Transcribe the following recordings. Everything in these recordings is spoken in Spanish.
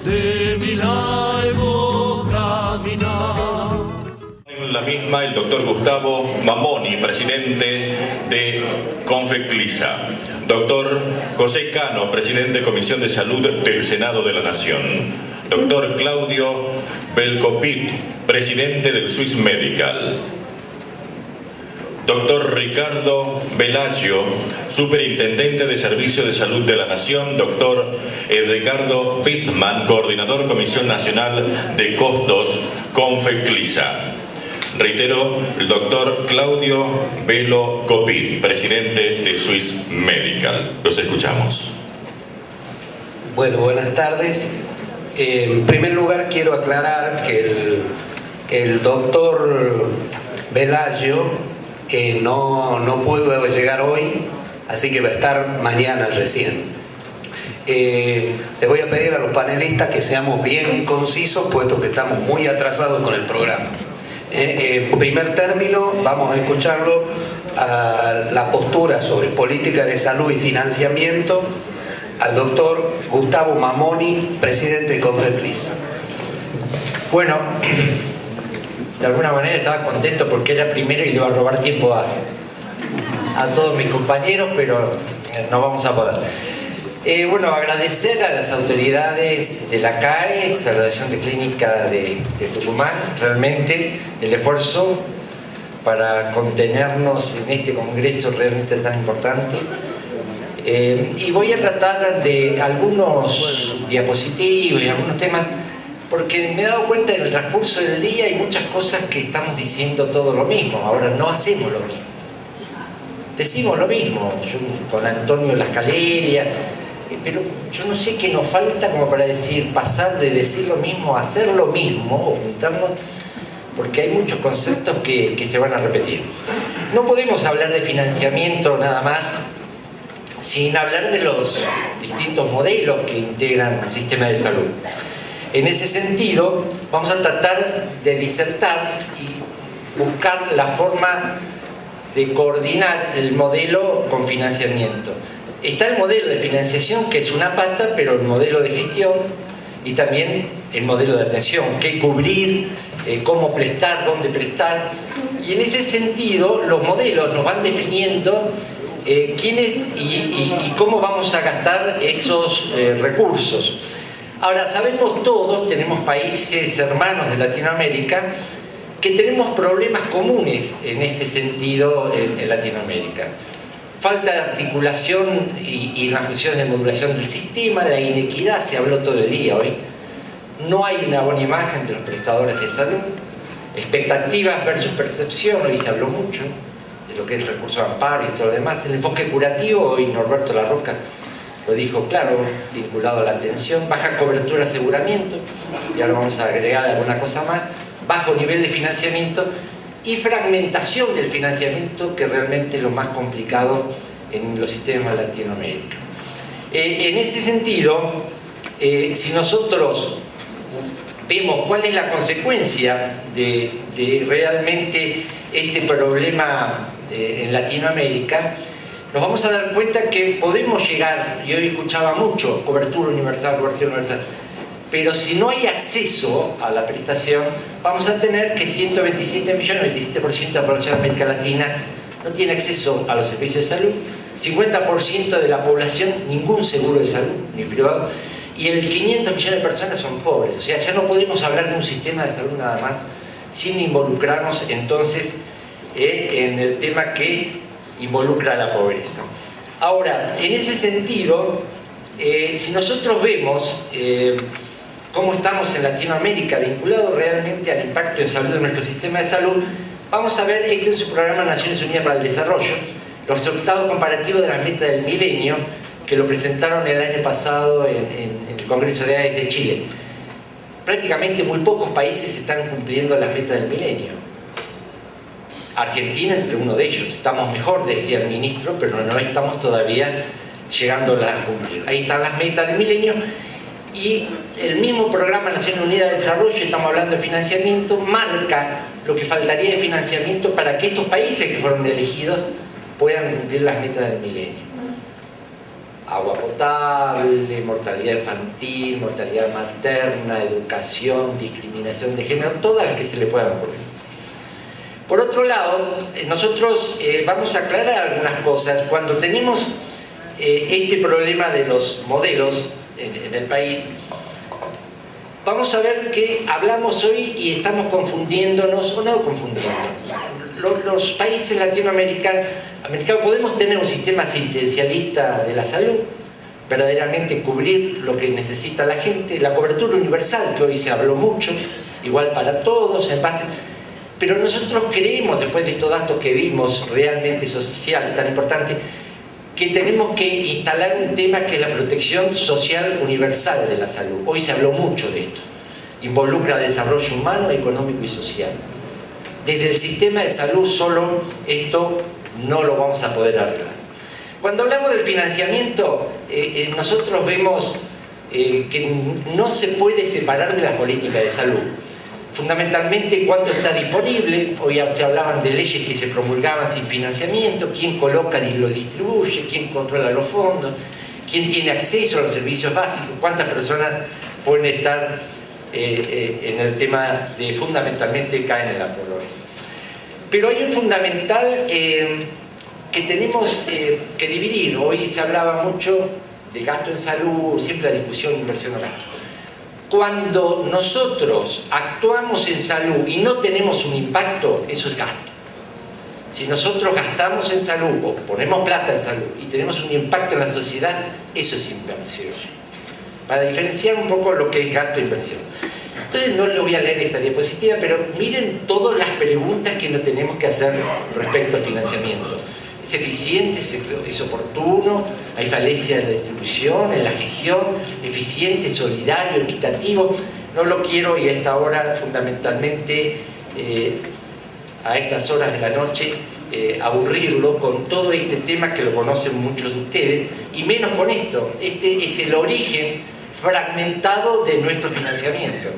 de mi largo caminar. En la misma, el doctor Gustavo Mamoni, presidente de Confeclisa. Doctor José Cano, presidente de Comisión de Salud del Senado de la Nación. Doctor Claudio Belcopit, presidente del Swiss Medical. Doctor Ricardo Bellagio, superintendente de Servicio de Salud de la Nación. Doctor Ricardo Pittman, coordinador Comisión Nacional de Costos, Confeclisa. Reitero, el doctor Claudio Velo Copit, presidente de Swiss Medical. Los escuchamos. Bueno, buenas tardes. En primer lugar, quiero aclarar que el doctor Bellagio no pudo llegar hoy, así que va a estar mañana recién. Les voy a pedir a los panelistas que seamos bien concisos, puesto que estamos muy atrasados con el programa. En primer término, vamos a escucharlo a la postura sobre política de salud y financiamiento al doctor Gustavo Mamoni, presidente de Confeclisa. Bueno, de alguna manera estaba contento porque era primero y le iba a robar tiempo a todos mis compañeros, pero no vamos a poder. Bueno, agradecer a las autoridades de la CAES, la Asociación de Clínica de Tucumán, realmente el esfuerzo para contenernos en este congreso realmente tan importante. Y voy a tratar de algunos diapositivos y algunos temas, porque me he dado cuenta en el transcurso del día hay muchas cosas que estamos diciendo todo lo mismo. Ahora no hacemos lo mismo. Decimos lo mismo, yo con Antonio Lascaleria, pero yo no sé qué nos falta como para pasar de decir lo mismo a hacer lo mismo o juntarnos, porque hay muchos conceptos que se van a repetir. No podemos hablar de financiamiento nada más sin hablar de los distintos modelos que integran el sistema de salud. En ese sentido, vamos a tratar de disertar y buscar la forma de coordinar el modelo con financiamiento. Está el modelo de financiación, que es una pata, pero el modelo de gestión y también el modelo de atención, qué cubrir, cómo prestar, dónde prestar. Y en ese sentido, los modelos nos van definiendo quiénes y cómo vamos a gastar esos recursos. Ahora, sabemos todos, tenemos países hermanos de Latinoamérica, que tenemos problemas comunes en este sentido en Latinoamérica. Falta de articulación y las funciones de modulación del sistema, la inequidad, se habló todo el día hoy. No hay una buena imagen de los prestadores de salud. Expectativas versus percepción, hoy se habló mucho de lo que es el recurso de amparo y todo lo demás. El enfoque curativo, hoy Norberto Larroca lo dijo claro, vinculado a la atención. Baja cobertura de aseguramiento, y ahora vamos a agregar alguna cosa más. Bajo nivel de financiamiento y fragmentación del financiamiento, que realmente es lo más complicado en los sistemas de Latinoamérica. En ese sentido, si nosotros vemos cuál es la consecuencia de realmente este problema en Latinoamérica, nos vamos a dar cuenta que podemos llegar, y hoy escuchaba mucho, cobertura universal, pero si no hay acceso a la prestación, vamos a tener que 127 millones, 27% de la población de América Latina no tiene acceso a los servicios de salud, 50% de la población ningún seguro de salud, ni privado, y el 500 millones de personas son pobres. O sea, ya no podemos hablar de un sistema de salud nada más sin involucrarnos entonces en el tema que involucra a la pobreza. Ahora, en ese sentido, si nosotros vemos cómo estamos en Latinoamérica vinculado realmente al impacto en salud de nuestro sistema de salud, vamos a ver, este es el programa Naciones Unidas para el Desarrollo, los resultados comparativos de las metas del milenio, que lo presentaron el año pasado en el Congreso de AES de Chile. Prácticamente muy pocos países están cumpliendo las metas del milenio. Argentina entre uno de ellos. Estamos mejor, decía el ministro, pero no estamos todavía llegándolas a cumplir. Ahí están las metas del milenio. Y el mismo programa Naciones Unidas de Desarrollo, estamos hablando de financiamiento, marca lo que faltaría de financiamiento para que estos países que fueron elegidos puedan cumplir las metas del milenio. agua potable, mortalidad infantil, mortalidad materna, educación, discriminación de género, todas las que se le puedan ocurrir. Por otro lado, nosotros vamos a aclarar algunas cosas. Cuando tenemos este problema de los modelos en el país, vamos a ver que hablamos hoy y estamos confundiéndonos, o no confundiéndonos. Los países latinoamericanos podemos tener un sistema asistencialista de la salud, verdaderamente cubrir lo que necesita la gente, la cobertura universal, que hoy se habló mucho, igual para todos, en base... Pero nosotros creemos, después de estos datos que vimos realmente social, tan importante, que tenemos que instalar un tema que es la protección social universal de la salud. Hoy se habló mucho de esto. Involucra desarrollo humano, económico y social. Desde el sistema de salud solo esto no lo vamos a poder arreglar. Cuando hablamos del financiamiento, nosotros vemos que no se puede separar de la política de salud. Fundamentalmente cuánto está disponible. Hoy se hablaban de leyes que se promulgaban sin financiamiento, quién coloca y lo distribuye, quién controla los fondos, quién tiene acceso a los servicios básicos, cuántas personas pueden estar en el tema de fundamentalmente caen en la pobreza. Pero hay un fundamental que tenemos que dividir. Hoy se hablaba mucho de gasto en salud, siempre la discusión inversión o gasto. Cuando nosotros actuamos en salud y no tenemos un impacto, eso es gasto. Si nosotros gastamos en salud o ponemos plata en salud y tenemos un impacto en la sociedad, eso es inversión. Para diferenciar un poco lo que es gasto e inversión. Entonces no le voy a leer esta diapositiva, pero miren todas las preguntas que nos tenemos que hacer respecto al financiamiento. ¿Es eficiente? ¿Es oportuno? ¿Hay falencias en la distribución, en la gestión? ¿Eficiente, solidario, equitativo? No lo quiero, y a esta hora fundamentalmente, a estas horas de la noche, aburrirlo con todo este tema que lo conocen muchos de ustedes, y menos con esto. Este es el origen fragmentado de nuestro financiamiento.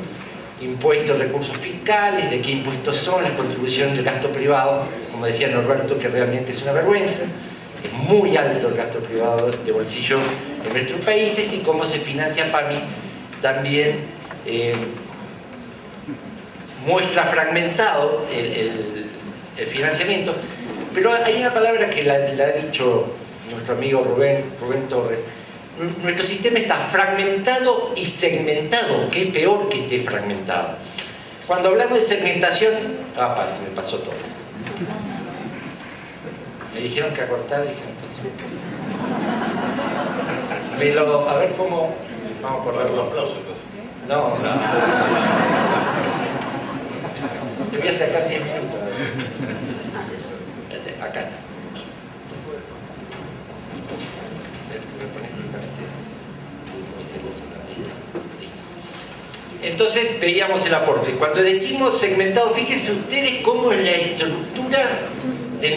Impuestos, recursos fiscales, de qué impuestos son, las contribuciones del gasto privado, como decía Norberto, que realmente es una vergüenza, es muy alto el gasto privado de bolsillo en nuestros países, y cómo se financia PAMI también muestra fragmentado el financiamiento. Pero hay una palabra que la ha dicho nuestro amigo Rubén Torres. Nuestro sistema está fragmentado y segmentado, que es peor que esté fragmentado. Cuando hablamos de segmentación, se me pasó todo. Me dijeron que acortar y se me pasó. A ver cómo... Vamos a correrlo. Aplausos. No. Te voy a sacar 10 minutos. Acá está. Entonces veíamos el aporte. Cuando decimos segmentado, fíjense ustedes cómo es la estructura de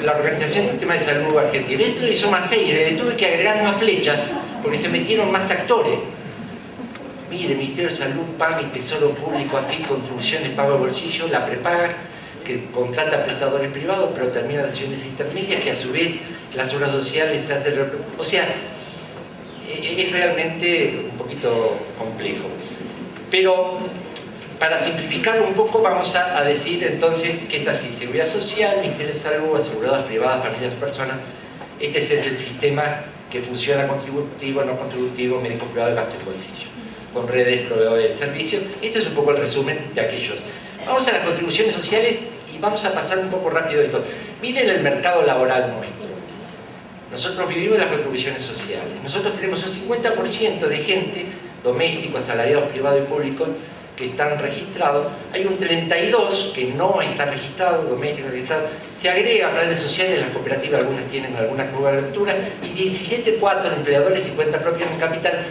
la Organización del Sistema de Salud Argentina. Esto lo hizo Maceira, le tuve que agregar una flecha porque se metieron más actores. Mire, Ministerio de Salud, PAMI, Tesoro Público, AFIP, contribuciones, pago de bolsillo, la prepaga, que contrata prestadores privados, pero termina acciones intermedias, que a su vez las obras sociales se hacen... O sea, es realmente un poquito complejo. Pero para simplificarlo un poco, vamos a decir entonces que es así: Seguridad Social, Ministerio de Salud, aseguradoras privadas, familias, personas. Este es el sistema que funciona: contributivo, no contributivo, médico privado, gasto en bolsillo, con redes, proveedores de servicios. Este es un poco el resumen de aquellos. Vamos a las contribuciones sociales y vamos a pasar un poco rápido esto. Miren el mercado laboral nuestro. Nosotros vivimos las contribuciones sociales. Nosotros tenemos un 50% de gente, domésticos, asalariados, privados y públicos, que están registrados. Hay un 32% que no está registrado, doméstico registrado. Se agrega a planes sociales, las cooperativas algunas tienen alguna cobertura, y 17,4% empleadores y cuentas propias en capital,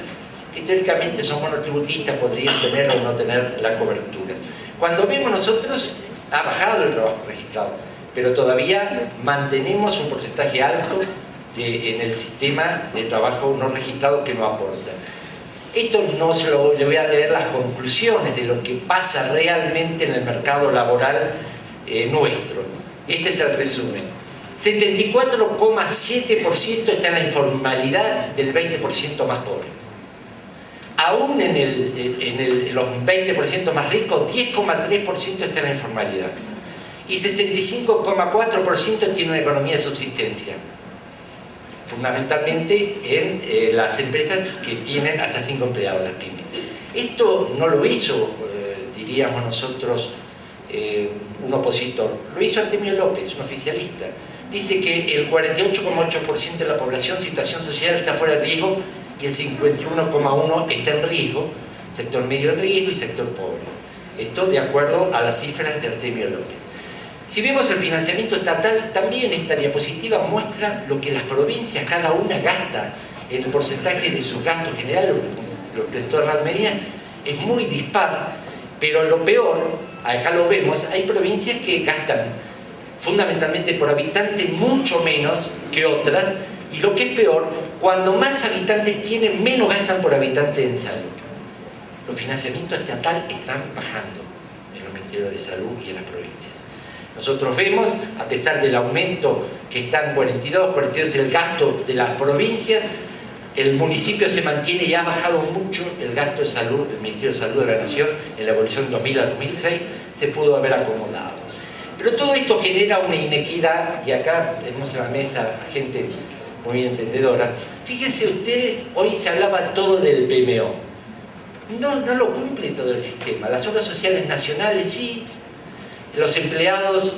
que teóricamente son monotributistas, podrían tener o no tener la cobertura. Cuando vemos nosotros, ha bajado el trabajo registrado, pero todavía mantenemos un porcentaje alto en el sistema de trabajo no registrado que no aporta. Esto no le voy a leer las conclusiones de lo que pasa realmente en el mercado laboral nuestro. Este es el resumen. 74,7% está en la informalidad del 20% más pobre. Aún en los 20% más ricos, 10,3% está en la informalidad. Y 65,4% tiene una economía de subsistencia. Fundamentalmente en las empresas que tienen hasta 5 empleados, las pymes. Esto no lo hizo, diríamos nosotros, un opositor. Lo hizo Artemio López, un oficialista. Dice que el 48,8% de la población en situación social está fuera de riesgo y el 51,1% está en riesgo, sector medio en riesgo y sector pobre. Esto de acuerdo a las cifras de Artemio López. Si vemos el financiamiento estatal, también esta diapositiva muestra lo que las provincias cada una gasta en el porcentaje de sus gastos generales, lo que presentó Hernán Medina, es muy dispar, pero lo peor, acá lo vemos, hay provincias que gastan fundamentalmente por habitante mucho menos que otras, y lo que es peor, cuando más habitantes tienen, menos gastan por habitante en salud. Los financiamientos estatales están bajando en los ministerios de salud y en las provincias. Nosotros vemos, a pesar del aumento que está en 42 el gasto de las provincias, el municipio se mantiene y ha bajado mucho el gasto de salud del Ministerio de Salud de la Nación en la evolución 2000 a 2006, se pudo haber acomodado. Pero todo esto genera una inequidad, y acá tenemos en la mesa gente muy entendedora. Fíjense ustedes, hoy se hablaba todo del PMO. No lo cumple todo el sistema. Las obras sociales nacionales sí, los empleados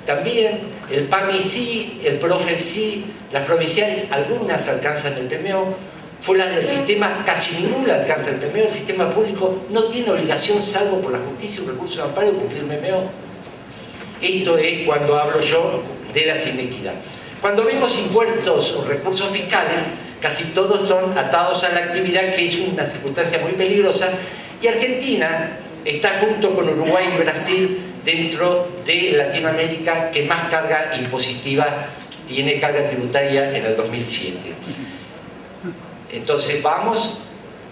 también, el PAMI sí, el PROFEP sí, las provinciales algunas alcanzan el PMO, fuera del sistema casi ninguna alcanza el PMO, el sistema público no tiene obligación, salvo por la justicia y recursos de amparo, de cumplir el PMO. Esto es cuando hablo yo de la inequidad. Cuando vemos impuestos o recursos fiscales, casi todos son atados a la actividad, que es una circunstancia muy peligrosa, y Argentina está junto con Uruguay y Brasil dentro de Latinoamérica que más carga impositiva tiene, carga tributaria en el 2007. Entonces vamos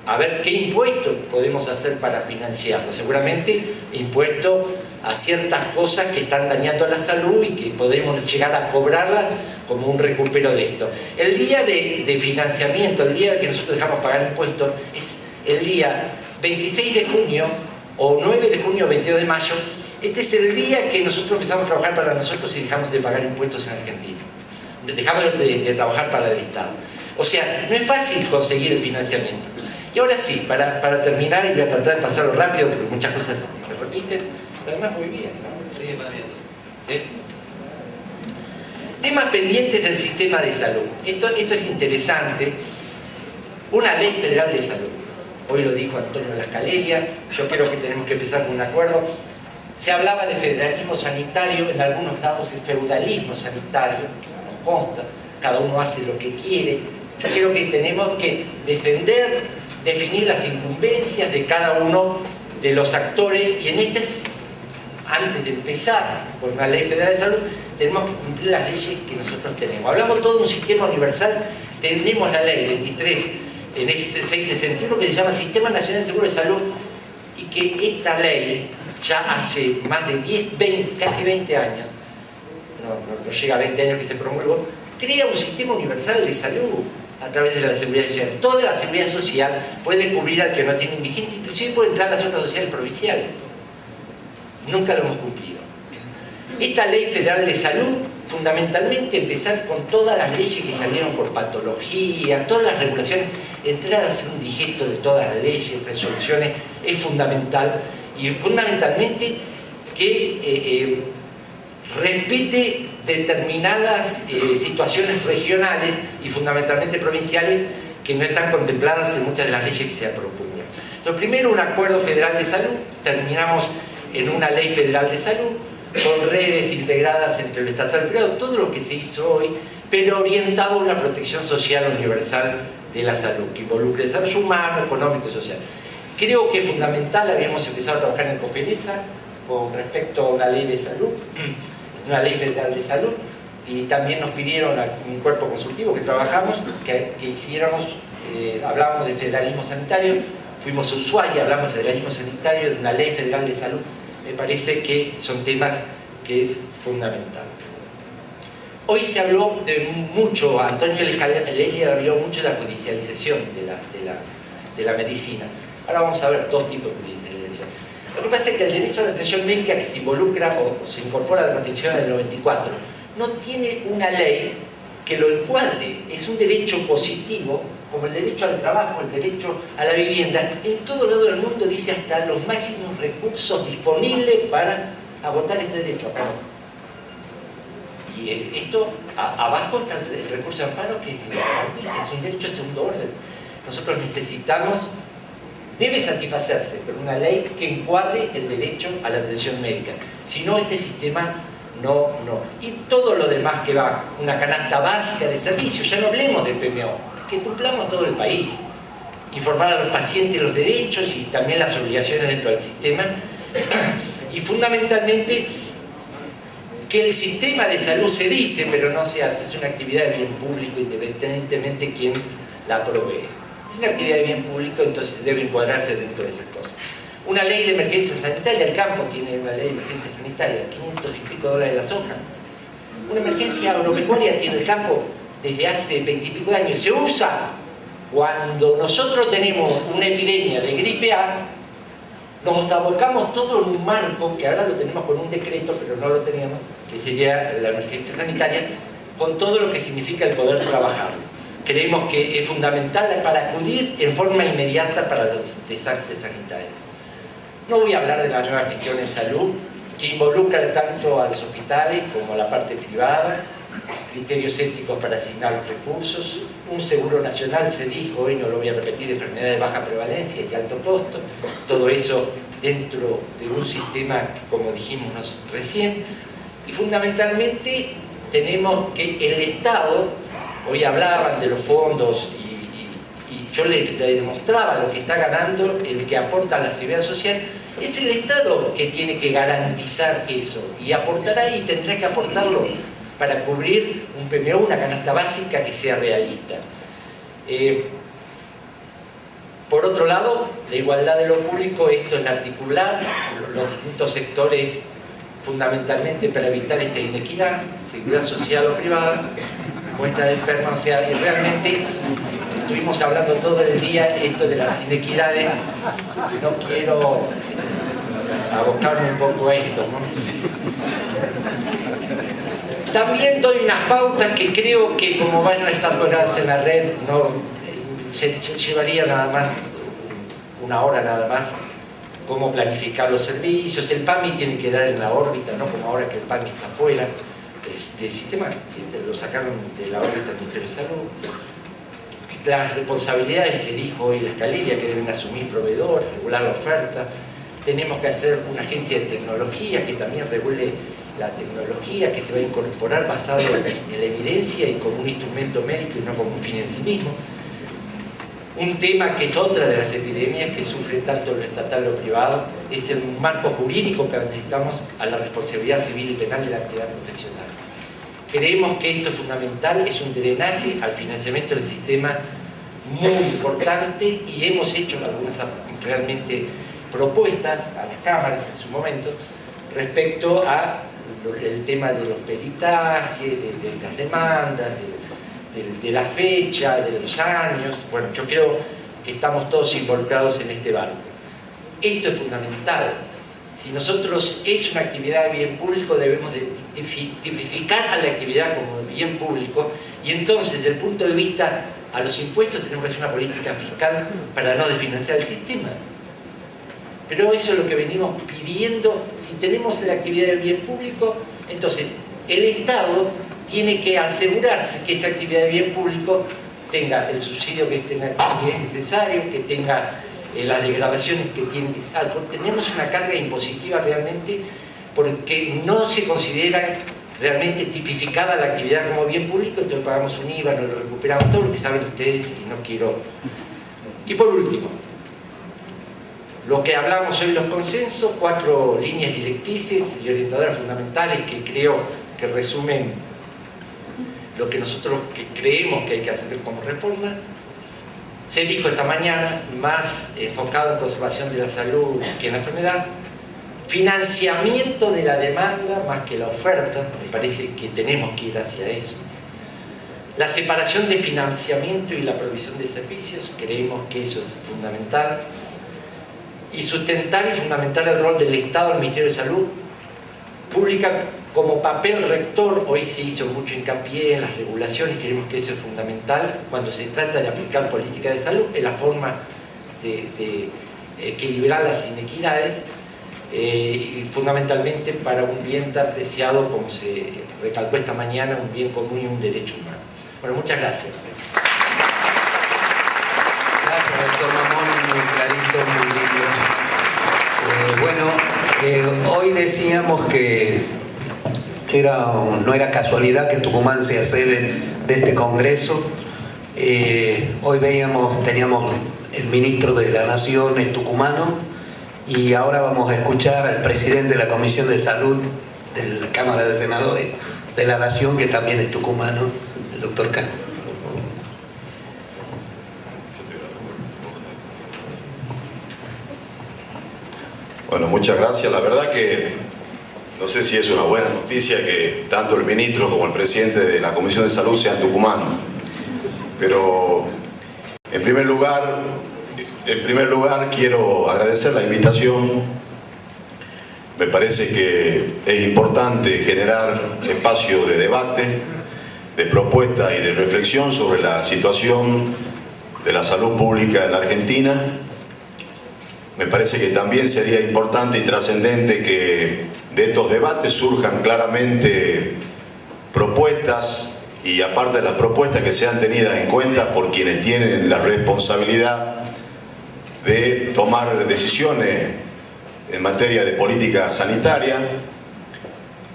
a ver qué impuestos podemos hacer para financiarlo. Seguramente impuestos a ciertas cosas que están dañando a la salud y que podemos llegar a cobrarla como un recupero de esto. El día de financiamiento, el día que nosotros dejamos pagar impuestos, es el día 26 de junio o 9 de junio o 22 de mayo. Este es el día que nosotros empezamos a trabajar para nosotros y dejamos de pagar impuestos en Argentina. Dejamos de trabajar para el Estado. O sea, no es fácil conseguir el financiamiento. Y ahora sí, para terminar, y voy a tratar de pasarlo rápido porque muchas cosas se repiten, pero además muy bien, ¿no? Sí, va bien. ¿Sí? Temas pendientes del sistema de salud. Esto es interesante. Una ley federal de salud. Hoy lo dijo Antonio Lascaleria, yo creo que tenemos que empezar con un acuerdo. Se hablaba de federalismo sanitario, en algunos lados el feudalismo sanitario, nos consta, cada uno hace lo que quiere. Yo creo que tenemos que defender, definir las incumbencias de cada uno de los actores, y en antes de empezar con una ley federal de salud, tenemos que cumplir las leyes que nosotros tenemos. Hablamos todo de un sistema universal, tenemos la ley 23 en ese 661 que se llama Sistema Nacional de Seguro de Salud, y que esta ley ya hace más de 10, 20, casi 20 años, no llega a 20 años que se promulgó, crea un sistema universal de salud a través de la seguridad social. Toda la seguridad social puede cubrir al que no tiene indigente, inclusive puede entrar a las obras sociales provinciales. Nunca lo hemos cumplido. Esta ley federal de salud, fundamentalmente empezar con todas las leyes que salieron por patología, todas las regulaciones, entrar a hacer un digesto de todas las leyes, resoluciones, es fundamental, y fundamentalmente que respete determinadas situaciones regionales y fundamentalmente provinciales que no están contempladas en muchas de las leyes que se propugnan. Entonces, primero un acuerdo federal de salud, terminamos en una ley federal de salud, con redes integradas entre el estatal y el privado, todo lo que se hizo hoy, pero orientado a una protección social universal de la salud, que involucre desarrollo humano, económico y social. Creo que es fundamental, habíamos empezado a trabajar en COFELESA con respecto a una ley de salud, una ley federal de salud, y también nos pidieron a un cuerpo consultivo que trabajamos, que hiciéramos, hablábamos de federalismo sanitario, fuimos a Ushuaia, hablamos de federalismo sanitario, de una ley federal de salud. Me parece que son temas que es fundamental. Hoy se habló de mucho, Antonio Leslie habló mucho de la judicialización de la medicina. Ahora vamos a ver dos tipos de judicialización. Lo que pasa es que el derecho a la atención médica, que se involucra o se incorpora a la Constitución del 94, no tiene una ley que lo encuadre. Es un derecho positivo, como el derecho al trabajo, el derecho a la vivienda. En todo lado del mundo dice hasta los máximos recursos disponibles para agotar este derecho. Acá no. Y esto, abajo está el recurso de amparo que garantiza, es un derecho de segundo orden. Nosotros necesitamos, debe satisfacerse por una ley que encuadre el derecho a la atención médica. Si no, este sistema no. Y todo lo demás que va, una canasta básica de servicios, ya no hablemos del PMO, que cumplamos todo el país. Informar a los pacientes los derechos y también las obligaciones dentro del sistema. Y fundamentalmente, que el sistema de salud se dice, pero no se hace. Es una actividad de bien público, independientemente de quién la provee. Es una actividad de bien público, entonces debe encuadrarse dentro de esas cosas. Una ley de emergencia sanitaria, el campo tiene una ley de emergencia sanitaria, 500 y pico dólares la soja. Una emergencia agropecuaria tiene el campo desde hace 20 y pico de años. Se usa cuando nosotros tenemos una epidemia de gripe A, nos abocamos todo en un marco, que ahora lo tenemos con un decreto, pero no lo teníamos, que sería la emergencia sanitaria, con todo lo que significa el poder trabajar. Creemos que es fundamental para acudir en forma inmediata para los desastres sanitarios. No voy a hablar de la nueva gestión en salud, que involucra tanto a los hospitales como a la parte privada, criterios éticos para asignar los recursos, un seguro nacional, se dijo, hoy no lo voy a repetir, de enfermedades de baja prevalencia y alto costo, todo eso dentro de un sistema, como dijimos recién, y fundamentalmente tenemos que el Estado, hoy hablaban de los fondos y yo le demostraba lo que está ganando el que aporta a la seguridad social. Es el Estado que tiene que garantizar eso y aportará y tendrá que aportarlo para cubrir un PMO, una canasta básica que sea realista. Por otro lado, la igualdad de lo público, esto es articular los distintos sectores fundamentalmente para evitar esta inequidad, seguridad social o privada, muestra de esperma, o sea, y realmente estuvimos hablando todo el día esto de las inequidades, no quiero abocarme un poco a esto, ¿no? También doy unas pautas que creo que como van a estar logradas en la red, no, se llevaría nada más, una hora nada más, cómo planificar los servicios. El PAMI tiene que dar en la órbita, no como ahora que el PAMI está fuera del sistema, que lo sacaron de la órbita del Ministerio de Salud. Las responsabilidades que dijo hoy la escalera, que deben asumir proveedores, regular la oferta. Tenemos que hacer una agencia de tecnología que también regule la tecnología, que se va a incorporar basado en la evidencia y como un instrumento médico y no como un fin en sí mismo. Un tema que es otra de las epidemias que sufre tanto lo estatal como lo privado, es el marco jurídico que necesitamos a la responsabilidad civil y penal de la actividad profesional. Creemos que esto es fundamental, es un drenaje al financiamiento del sistema muy importante y hemos hecho algunas realmente propuestas a las cámaras en su momento respecto a el tema de los peritajes, de las demandas, de la fecha, de los años. Bueno, yo creo que estamos todos involucrados en este barco. Esto es fundamental. Si nosotros es una actividad de bien público, debemos de tipificar a la actividad como bien público y entonces, desde el punto de vista a los impuestos, tenemos que hacer una política fiscal para no desfinanciar el sistema. Pero eso es lo que venimos pidiendo. Si tenemos la actividad del bien público, entonces el Estado tiene que asegurarse que esa actividad de bien público tenga el subsidio que es necesario, que tenga las degradaciones que tiene. Tenemos una carga impositiva realmente porque no se considera realmente tipificada la actividad como bien público, entonces pagamos un IVA, no lo recuperamos, todo lo que saben ustedes y no quiero. Y por último, lo que hablamos hoy, los consensos, 4 líneas directrices y orientadoras fundamentales que creo que resumen lo que nosotros creemos que hay que hacer como reforma. Se dijo esta mañana, más enfocado en conservación de la salud que en la enfermedad. financiamiento de la demanda más que la oferta, me parece que tenemos que ir hacia eso. La separación de financiamiento y la provisión de servicios, creemos que eso es fundamental. Y sustentar y fundamentar el rol del Estado, del Ministerio de Salud Pública como papel rector. Hoy se hizo mucho hincapié en las regulaciones, creemos que eso es fundamental cuando se trata de aplicar política de salud, es la forma de equilibrar las inequidades y fundamentalmente para un bien tan preciado como se recalcó esta mañana, un bien común y un derecho humano. Bueno, muchas gracias. Gracias, doctor Mamón, muy clarito, muy lindo. Hoy decíamos que no era casualidad que Tucumán sea sede de este congreso. Hoy teníamos el ministro de la Nación es tucumano y ahora vamos a escuchar al presidente de la Comisión de Salud de la Cámara de Senadores de la Nación, que también es tucumano, el doctor Cano. Bueno, muchas gracias. La verdad que no sé si es una buena noticia que tanto el ministro como el presidente de la Comisión de Salud sean tucumanos. Pero en primer lugar quiero agradecer la invitación. Me parece que es importante generar espacio de debate, de propuesta y de reflexión sobre la situación de la salud pública en la Argentina. Me parece que también sería importante y trascendente que de estos debates surjan claramente propuestas, y aparte de las propuestas que sean tenidas en cuenta por quienes tienen la responsabilidad de tomar decisiones en materia de política sanitaria.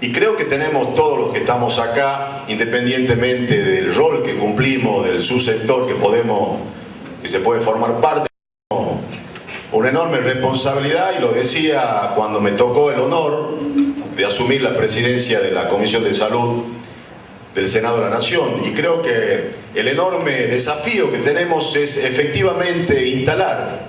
Y creo que tenemos todos los que estamos acá, independientemente del rol que cumplimos, del subsector que se puede formar parte, una enorme responsabilidad, y lo decía cuando me tocó el honor de asumir la presidencia de la Comisión de Salud del Senado de la Nación. Y creo que el enorme desafío que tenemos es efectivamente instalar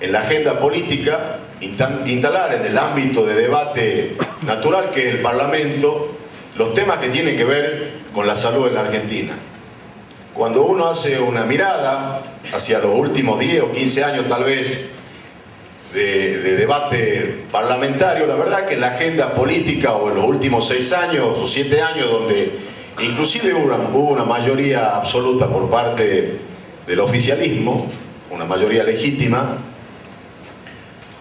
en la agenda política, instalar en el ámbito de debate natural que es el Parlamento, los temas que tienen que ver con la salud en la Argentina. Cuando uno hace una mirada hacia los últimos 10 o 15 años tal vez de debate parlamentario, la verdad que en la agenda política, o en los últimos 6 años o 7 años, donde inclusive hubo una mayoría absoluta por parte del oficialismo, una mayoría legítima,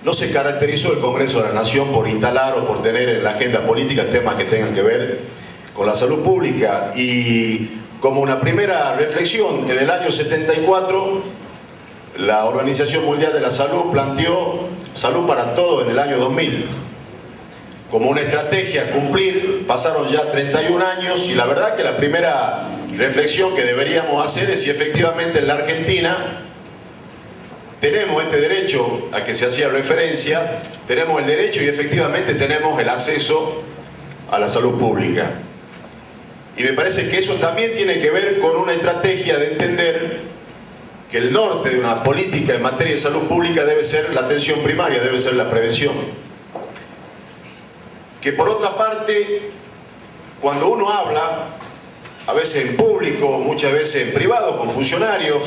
no se caracterizó el Congreso de la Nación por instalar o por tener en la agenda política temas que tengan que ver con la salud pública. Y como una primera reflexión, en el año 74 la Organización Mundial de la Salud planteó salud para todos en el año 2000 como una estrategia a cumplir. Pasaron ya 31 años y la verdad que la primera reflexión que deberíamos hacer es si efectivamente en la Argentina tenemos este derecho a que se hacía referencia, tenemos el derecho y efectivamente tenemos el acceso a la salud pública. Y me parece que eso también tiene que ver con una estrategia de entender que el norte de una política en materia de salud pública debe ser la atención primaria, debe ser la prevención. Que por otra parte, cuando uno habla, a veces en público, muchas veces en privado, con funcionarios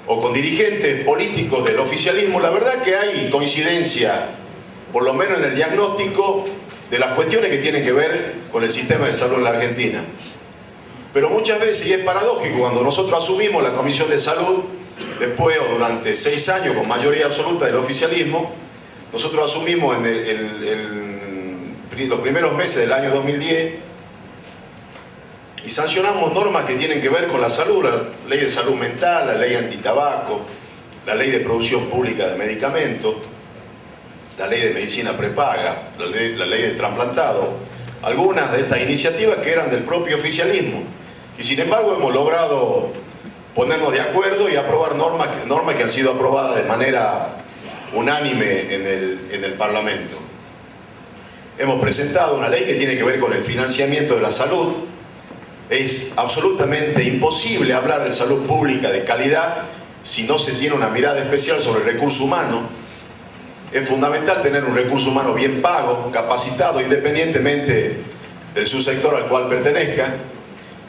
o con dirigentes políticos del oficialismo, la verdad que hay coincidencia, por lo menos en el diagnóstico de las cuestiones que tienen que ver con el sistema de salud en la Argentina. Pero muchas veces, y es paradójico, cuando nosotros asumimos la Comisión de Salud, después o durante 6 años con mayoría absoluta del oficialismo, nosotros asumimos en los primeros meses del año 2010 y sancionamos normas que tienen que ver con la salud, la ley de salud mental, la ley antitabaco, la ley de producción pública de medicamentos, la ley de medicina prepaga, la ley de trasplantado, algunas de estas iniciativas que eran del propio oficialismo. Y sin embargo hemos logrado ponernos de acuerdo y aprobar normas que han sido aprobadas de manera unánime en el Parlamento. Hemos presentado una ley que tiene que ver con el financiamiento de la salud. Es absolutamente imposible hablar de salud pública de calidad si no se tiene una mirada especial sobre el recurso humano. es fundamental tener un recurso humano bien pago, capacitado, independientemente del subsector al cual pertenezca.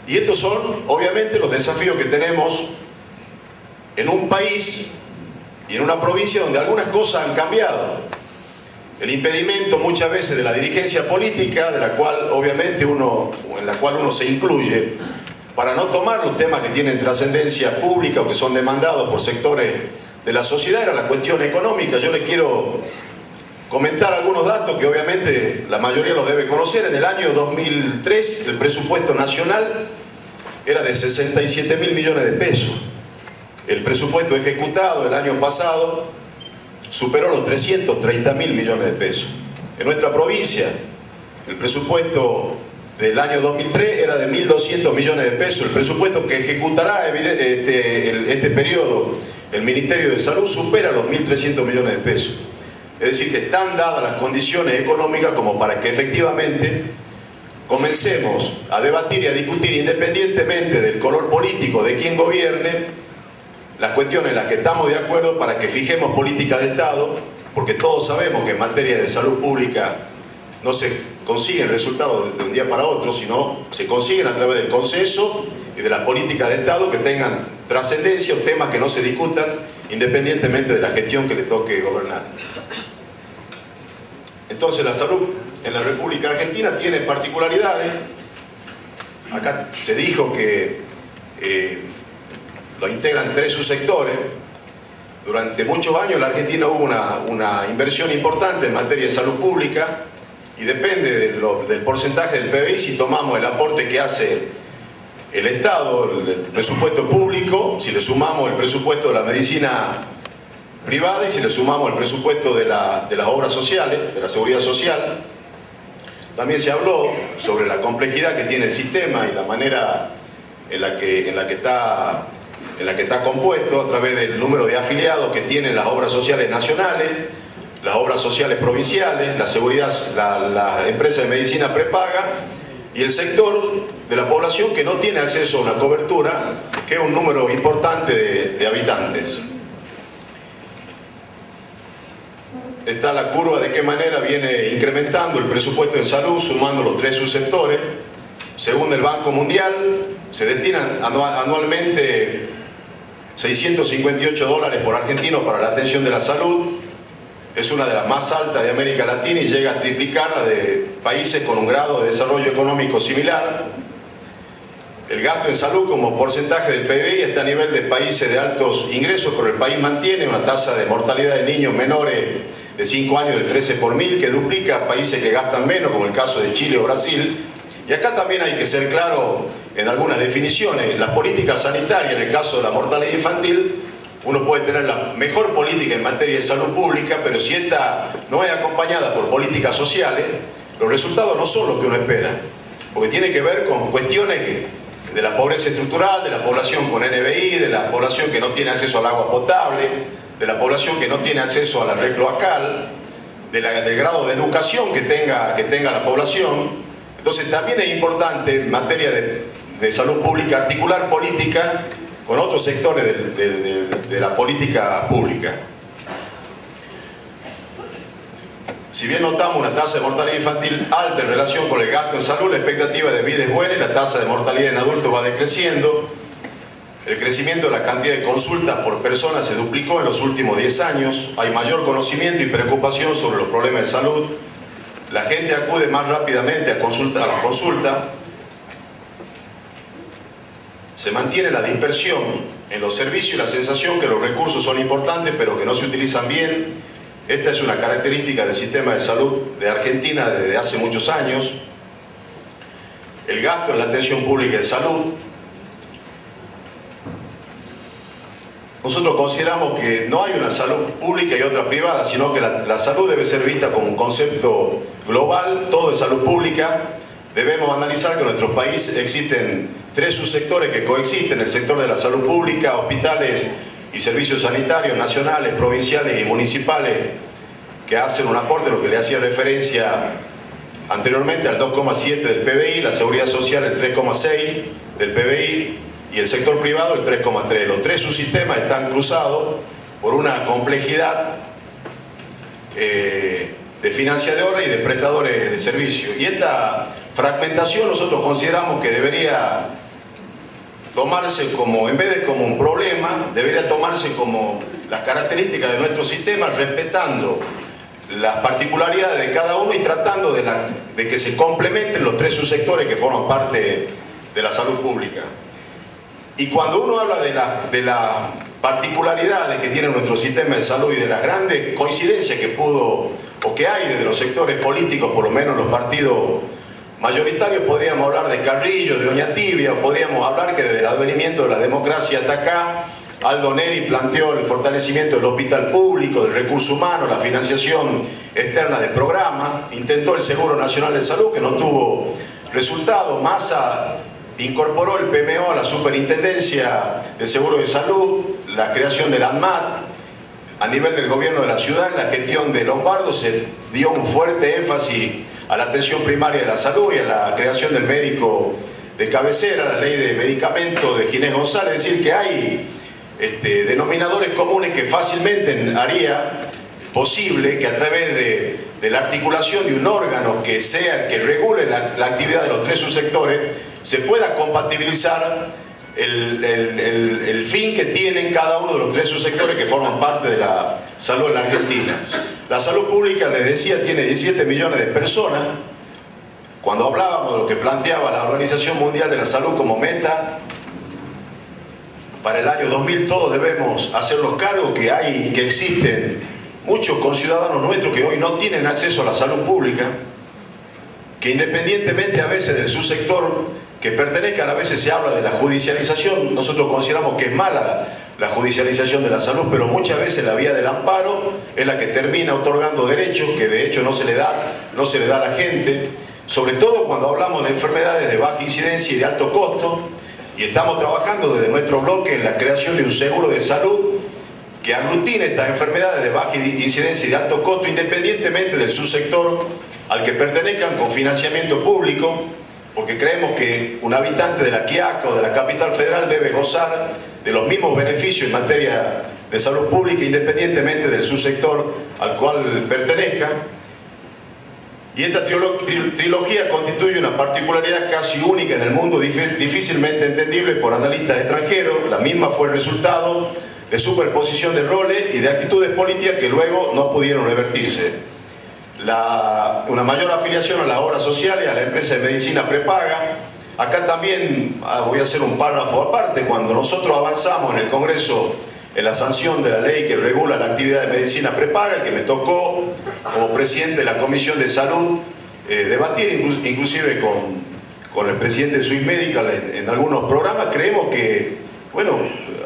Y estos son, obviamente, los desafíos que tenemos en un país y en una provincia donde algunas cosas han cambiado. El impedimento muchas veces de la dirigencia política, de la cual obviamente en la cual uno se incluye, para no tomar los temas que tienen trascendencia pública o que son demandados por sectores de la sociedad, era la cuestión económica. Yo les quiero comentar algunos datos que obviamente la mayoría los debe conocer. En el año 2003 el presupuesto nacional era de 67.000 millones de pesos. El presupuesto ejecutado el año pasado superó los 330.000 millones de pesos. En nuestra provincia el presupuesto del año 2003 era de 1.200 millones de pesos. El presupuesto que ejecutará este periodo el Ministerio de Salud supera los 1.300 millones de pesos. Es decir, que están dadas las condiciones económicas como para que efectivamente comencemos a debatir y a discutir, independientemente del color político de quien gobierne, las cuestiones en las que estamos de acuerdo para que fijemos políticas de Estado, porque todos sabemos que en materia de salud pública no se consiguen resultados de un día para otro, sino se consiguen a través del consenso y de las políticas de Estado que tengan trascendencia o temas que no se discutan independientemente de la gestión que le toque gobernar. Entonces la salud en la República Argentina tiene particularidades. Acá se dijo que lo integran 3 subsectores. Durante muchos años en la Argentina hubo una inversión importante en materia de salud pública y depende del porcentaje del PBI, si tomamos el aporte que hace el Estado, el presupuesto público, si le sumamos el presupuesto de la medicina privada y si le sumamos el presupuesto de las obras sociales, de la seguridad social. También se habló sobre la complejidad que tiene el sistema y la manera en la que está compuesto a través del número de afiliados que tienen las obras sociales nacionales, las obras sociales provinciales, la seguridad, la empresa de medicina prepaga y el sector de la población que no tiene acceso a una cobertura, que es un número importante de habitantes. Está la curva de qué manera viene incrementando el presupuesto en salud, sumando los 3 subsectores. Según el Banco Mundial, se destinan anualmente $658 por argentino para la atención de la salud. Es una de las más altas de América Latina y llega a triplicar la de países con un grado de desarrollo económico similar. El gasto en salud como porcentaje del PBI está a nivel de países de altos ingresos, pero el país mantiene una tasa de mortalidad de niños menores de 5 años del 13 por 1000, que duplica a países que gastan menos, como el caso de Chile o Brasil. Y acá también hay que ser claro en algunas definiciones. Las políticas sanitarias, en el caso de la mortalidad infantil, uno puede tener la mejor política en materia de salud pública, pero si esta no es acompañada por políticas sociales, los resultados no son los que uno espera, porque tiene que ver con cuestiones de la pobreza estructural, de la población con NBI, de la población que no tiene acceso al agua potable, de la población que no tiene acceso a la red cloacal, del grado de educación que tenga la población. Entonces también es importante en materia de salud pública articular política con otros sectores de la política pública. Si bien notamos una tasa de mortalidad infantil alta en relación con el gasto en salud, la expectativa de vida es buena y la tasa de mortalidad en adultos va decreciendo. El crecimiento de la cantidad de consultas por persona se duplicó en los últimos 10 años. Hay mayor conocimiento y preocupación sobre los problemas de salud. La gente acude más rápidamente a la consulta. Se mantiene la dispersión en los servicios y la sensación que los recursos son importantes pero que no se utilizan bien. Esta es una característica del sistema de salud de Argentina desde hace muchos años. El gasto en la atención pública de salud. Nosotros consideramos que no hay una salud pública y otra privada, sino que la salud debe ser vista como un concepto global, todo es salud pública. Debemos analizar que en nuestro país existen 3 subsectores que coexisten: el sector de la salud pública, hospitales y servicios sanitarios nacionales, provinciales y municipales, que hacen un aporte, lo que le hacía referencia anteriormente, al 2,7 del PBI, la seguridad social el 3,6 del PBI y el sector privado el 3,3. Los 3 subsistemas están cruzados por una complejidad de financiadores y de prestadores de servicios. Y esta fragmentación nosotros consideramos que debería tomarse como, en vez de como un problema, debería tomarse como las características de nuestro sistema, respetando las particularidades de cada uno y tratando de que se complementen los tres subsectores que forman parte de la salud pública. Y cuando uno habla de las particularidades que tiene nuestro sistema de salud y de las grandes coincidencias que pudo o que hay desde los sectores políticos, por lo menos los partidos mayoritarios, podríamos hablar de Carrillo, de Doña Tibia, o podríamos hablar que desde el advenimiento de la democracia hasta acá, Aldo Neri planteó el fortalecimiento del hospital público, del recurso humano, la financiación externa de programas, intentó el Seguro Nacional de Salud, que no tuvo resultado. Massa incorporó el PMO a la Superintendencia de Seguro de Salud, la creación del ANMAT. A nivel del gobierno de la ciudad, en la gestión de Lombardo se dio un fuerte énfasis a la atención primaria de la salud y a la creación del médico de cabecera, la ley de medicamentos de Ginés González. Es decir, que hay denominadores comunes que fácilmente haría posible que a través de la articulación de un órgano que sea el que regule la actividad de los tres subsectores, se pueda compatibilizar el fin que tienen cada uno de los tres subsectores que forman parte de la salud en la Argentina. La salud pública, les decía, tiene 17 millones de personas. Cuando hablábamos de lo que planteaba la Organización Mundial de la Salud como meta para el año 2000, todos debemos hacernos cargo que hay y que existen muchos conciudadanos nuestros que hoy no tienen acceso a la salud pública, que independientemente a veces del subsector que pertenezcan, a veces se habla de la judicialización. Nosotros consideramos que es mala la judicialización de la salud, pero muchas veces la vía del amparo es la que termina otorgando derechos que de hecho no se le da a la gente, sobre todo cuando hablamos de enfermedades de baja incidencia y de alto costo. Y estamos trabajando desde nuestro bloque en la creación de un seguro de salud que aglutine estas enfermedades de baja incidencia y de alto costo, independientemente del subsector al que pertenezcan, con financiamiento público, porque creemos que un habitante de la Quiaca o de la capital federal debe gozar de los mismos beneficios en materia de salud pública, independientemente del subsector al cual pertenezca. Y esta trilogía constituye una particularidad casi única en el mundo, difícilmente entendible por analistas extranjeros. La misma fue el resultado de superposición de roles y de actitudes políticas que luego no pudieron revertirse. Una mayor afiliación a las obras sociales, a la empresa de medicina prepaga. Acá también voy a hacer un párrafo aparte. Cuando nosotros avanzamos en el Congreso en la sanción de la ley que regula la actividad de medicina prepaga, que me tocó como presidente de la Comisión de Salud debatir inclusive con el presidente de Swiss Medical en algunos programas, creemos que bueno,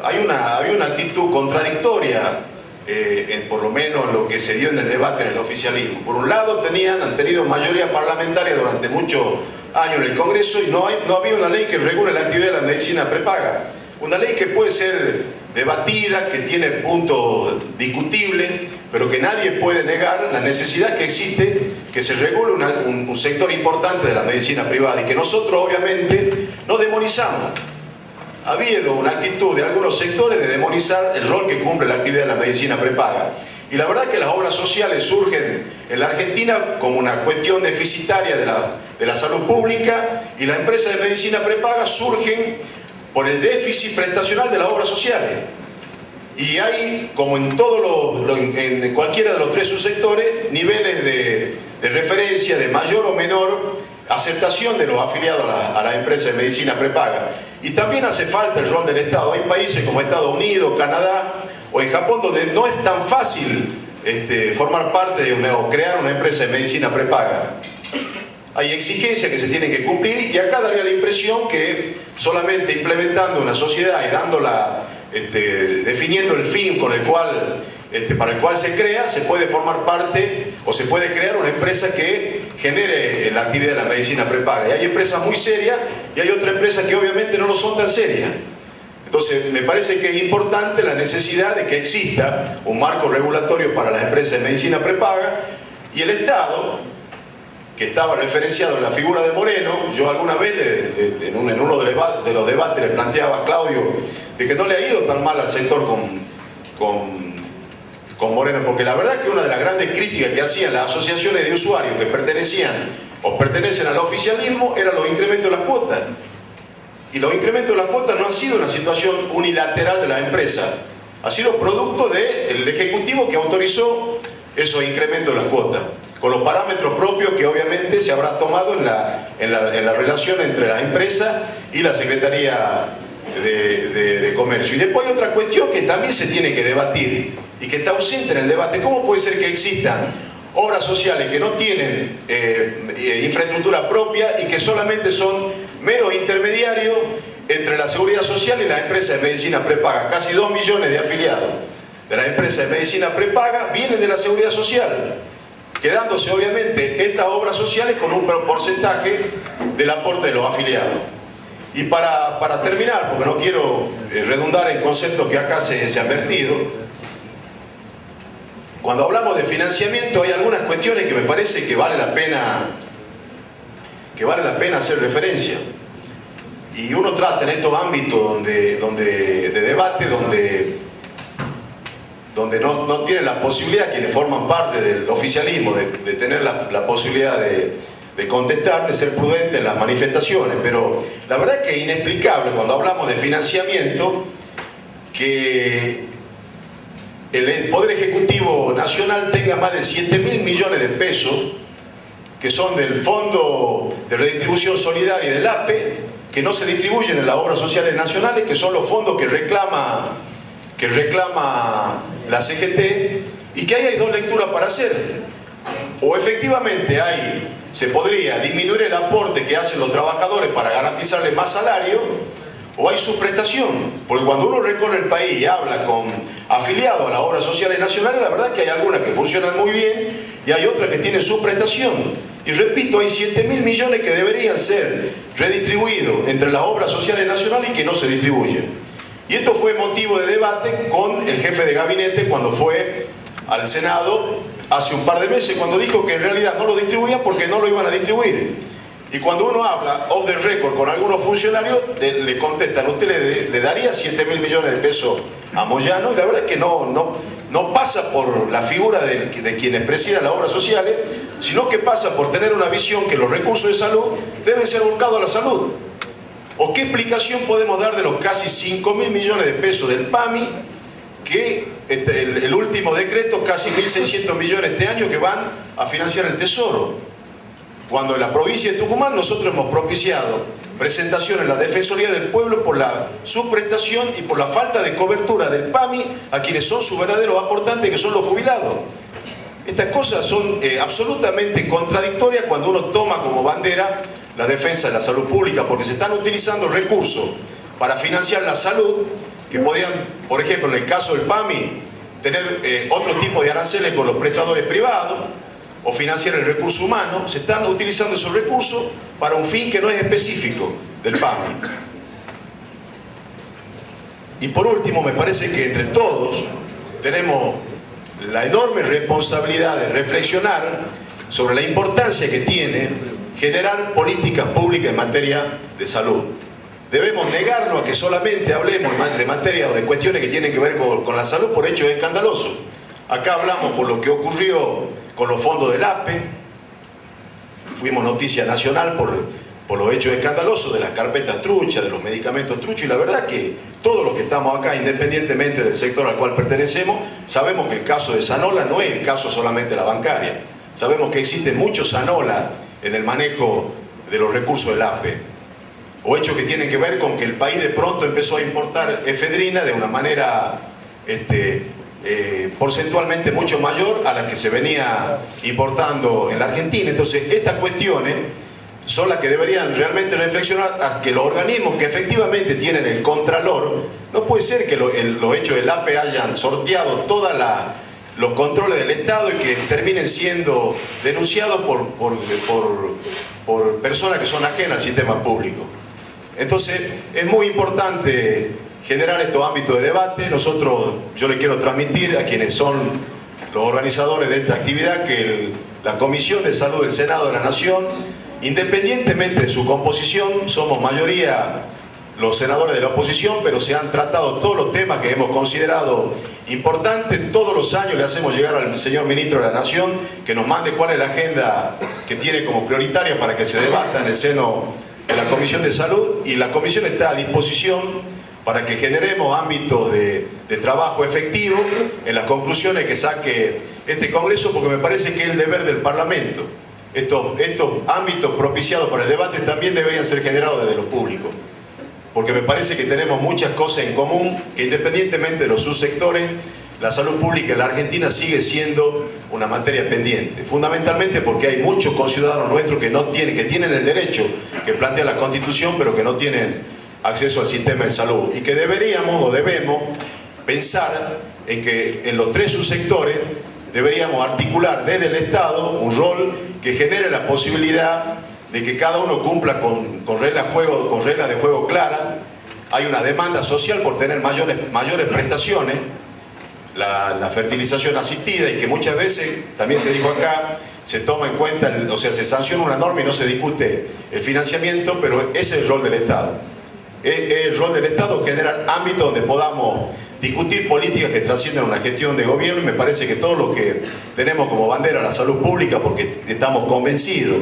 hay una actitud contradictoria por lo menos lo que se dio en el debate en el oficialismo. Por un lado han tenido mayoría parlamentaria durante muchos años en el Congreso y no había una ley que regule la actividad de la medicina prepaga. Una ley que puede ser debatida, que tiene puntos discutibles, pero que nadie puede negar la necesidad que existe que se regule un sector importante de la medicina privada y que nosotros obviamente no demonizamos. Ha habido una actitud de algunos sectores de demonizar el rol que cumple la actividad de la medicina prepaga. Y la verdad es que las obras sociales surgen en la Argentina como una cuestión deficitaria de la salud pública, y las empresas de medicina prepaga surgen por el déficit prestacional de las obras sociales. Y hay, como en en cualquiera de los tres subsectores, niveles de referencia de mayor o menor aceptación de los afiliados a la empresa de medicina prepaga. Y también hace falta el rol del Estado. Hay países como Estados Unidos, Canadá o en Japón donde no es tan fácil formar parte o crear una empresa de medicina prepaga. Hay exigencias que se tienen que cumplir, y acá daría la impresión que solamente implementando una sociedad y definiendo el fin con el cual, para el cual se crea, se puede formar parte o se puede crear una empresa que genere la actividad de la medicina prepaga. Y hay empresas muy serias y hay otras empresas que obviamente no lo son tan serias. Entonces me parece que es importante la necesidad de que exista un marco regulatorio para las empresas de medicina prepaga, y el Estado, que estaba referenciado en la figura de Moreno. Yo alguna vez en uno de los debates le planteaba a Claudio de que no le ha ido tan mal al sector con Moreno. Moreno, porque la verdad que una de las grandes críticas que hacían las asociaciones de usuarios que pertenecían o pertenecen al oficialismo eran los incrementos de las cuotas. Y los incrementos de las cuotas no han sido una situación unilateral de las empresas, ha sido producto del Ejecutivo que autorizó esos incrementos de las cuotas, con los parámetros propios que obviamente se habrá tomado en la relación entre las empresas y la Secretaría de Comercio. Y después hay otra cuestión que también se tiene que debatir y que está ausente en el debate. ¿Cómo puede ser que existan obras sociales que no tienen infraestructura propia y que solamente son meros intermediarios entre la Seguridad Social y las empresas de medicina prepaga? Casi 2 millones de afiliados de las empresas de medicina prepaga vienen de la Seguridad Social, quedándose obviamente estas obras sociales con un porcentaje del aporte de los afiliados. Y para terminar, porque no quiero redundar en conceptos que acá se han vertido, cuando hablamos de financiamiento hay algunas cuestiones que me parece que vale la pena hacer referencia. Y uno trata en estos ámbitos de debate donde no tienen la posibilidad, quienes forman parte del oficialismo, de tener la posibilidad de contestar, de ser prudente en las manifestaciones. Pero la verdad es que es inexplicable cuando hablamos de financiamiento que el Poder Ejecutivo Nacional tenga más de 7.000 millones de pesos que son del Fondo de Redistribución Solidaria y del APE, que no se distribuyen en las obras sociales nacionales, que son los fondos que reclama la CGT, y que ahí hay dos lecturas para hacer. O efectivamente se podría disminuir el aporte que hacen los trabajadores para garantizarles más salario, o hay subprestación, porque cuando uno recorre el país y habla con afiliados a las obras sociales nacionales, la verdad es que hay algunas que funcionan muy bien y hay otras que tienen subprestación. Y repito, hay 7.000 millones que deberían ser redistribuidos entre las obras sociales nacionales y que no se distribuyen. Y esto fue motivo de debate con el jefe de gabinete cuando fue al Senado hace un par de meses, cuando dijo que en realidad no lo distribuían porque no lo iban a distribuir. Y cuando uno habla off the record con algunos funcionarios, le contestan: ¿usted le daría 7.000 millones de pesos a Moyano? Y la verdad es que no pasa por la figura de quienes presidan las obras sociales, sino que pasa por tener una visión que los recursos de salud deben ser volcados a la salud. ¿O qué explicación podemos dar de los casi 5.000 millones de pesos del PAMI, que el último decreto, casi 1.600 millones este año, que van a financiar el Tesoro? Cuando en la provincia de Tucumán nosotros hemos propiciado presentación en la Defensoría del Pueblo por la subprestación y por la falta de cobertura del PAMI a quienes son sus verdaderos aportantes, que son los jubilados. Estas cosas son absolutamente contradictorias cuando uno toma como bandera la defensa de la salud pública, porque se están utilizando recursos para financiar la salud que podrían, por ejemplo, en el caso del PAMI, tener otro tipo de aranceles con los prestadores privados, o financiar el recurso humano. Se están utilizando esos recursos para un fin que no es específico del PAMI. Y por último, me parece que entre todos tenemos la enorme responsabilidad de reflexionar sobre la importancia que tiene generar políticas públicas en materia de salud. Debemos negarnos a que solamente hablemos de materia o de cuestiones que tienen que ver con la salud por hechos escandalosos. Acá hablamos por lo que ocurrió con los fondos del APE, fuimos noticia nacional por los hechos escandalosos de las carpetas truchas, de los medicamentos truchos, y la verdad que todos los que estamos acá, independientemente del sector al cual pertenecemos, sabemos que el caso de Sanola no es el caso solamente de la bancaria. Sabemos que existen muchos Sanola en el manejo de los recursos del APE, o hechos que tienen que ver con que el país de pronto empezó a importar efedrina de una manera porcentualmente mucho mayor a la que se venía importando en la Argentina. Entonces, estas cuestiones son las que deberían realmente reflexionar a que los organismos que efectivamente tienen el contralor, no puede ser que los hechos del APE hayan sorteado todos los controles del Estado y que terminen siendo denunciados por personas que son ajenas al sistema público. Entonces, es muy importante generar estos ámbitos de debate. Yo le quiero transmitir a quienes son los organizadores de esta actividad que la Comisión de Salud del Senado de la Nación, independientemente de su composición, somos mayoría los senadores de la oposición, pero se han tratado todos los temas que hemos considerado importante. Todos los años le hacemos llegar al señor Ministro de la Nación que nos mande cuál es la agenda que tiene como prioritaria para que se debata en el seno de la Comisión de Salud, y la Comisión está a disposición para que generemos ámbitos de trabajo efectivo en las conclusiones que saque este Congreso, porque me parece que es el deber del Parlamento. Estos ámbitos propiciados para el debate también deberían ser generados desde lo público, porque me parece que tenemos muchas cosas en común, que independientemente de los subsectores, la salud pública en la Argentina sigue siendo una materia pendiente, fundamentalmente porque hay muchos conciudadanos nuestros que tienen el derecho que plantea la Constitución, pero que no tienen acceso al sistema de salud, y que deberíamos o debemos pensar en que en los tres subsectores deberíamos articular desde el Estado un rol que genere la posibilidad de que cada uno cumpla con reglas de juego claras. Hay una demanda social por tener mayores prestaciones, la fertilización asistida, y que muchas veces, también se dijo acá, se toma en cuenta, o sea, se sanciona una norma y no se discute el financiamiento, pero ese es el rol del Estado. Es el rol del Estado generar ámbitos donde podamos discutir políticas que trascienden una gestión de gobierno, y me parece que todos los que tenemos como bandera la salud pública, porque estamos convencidos,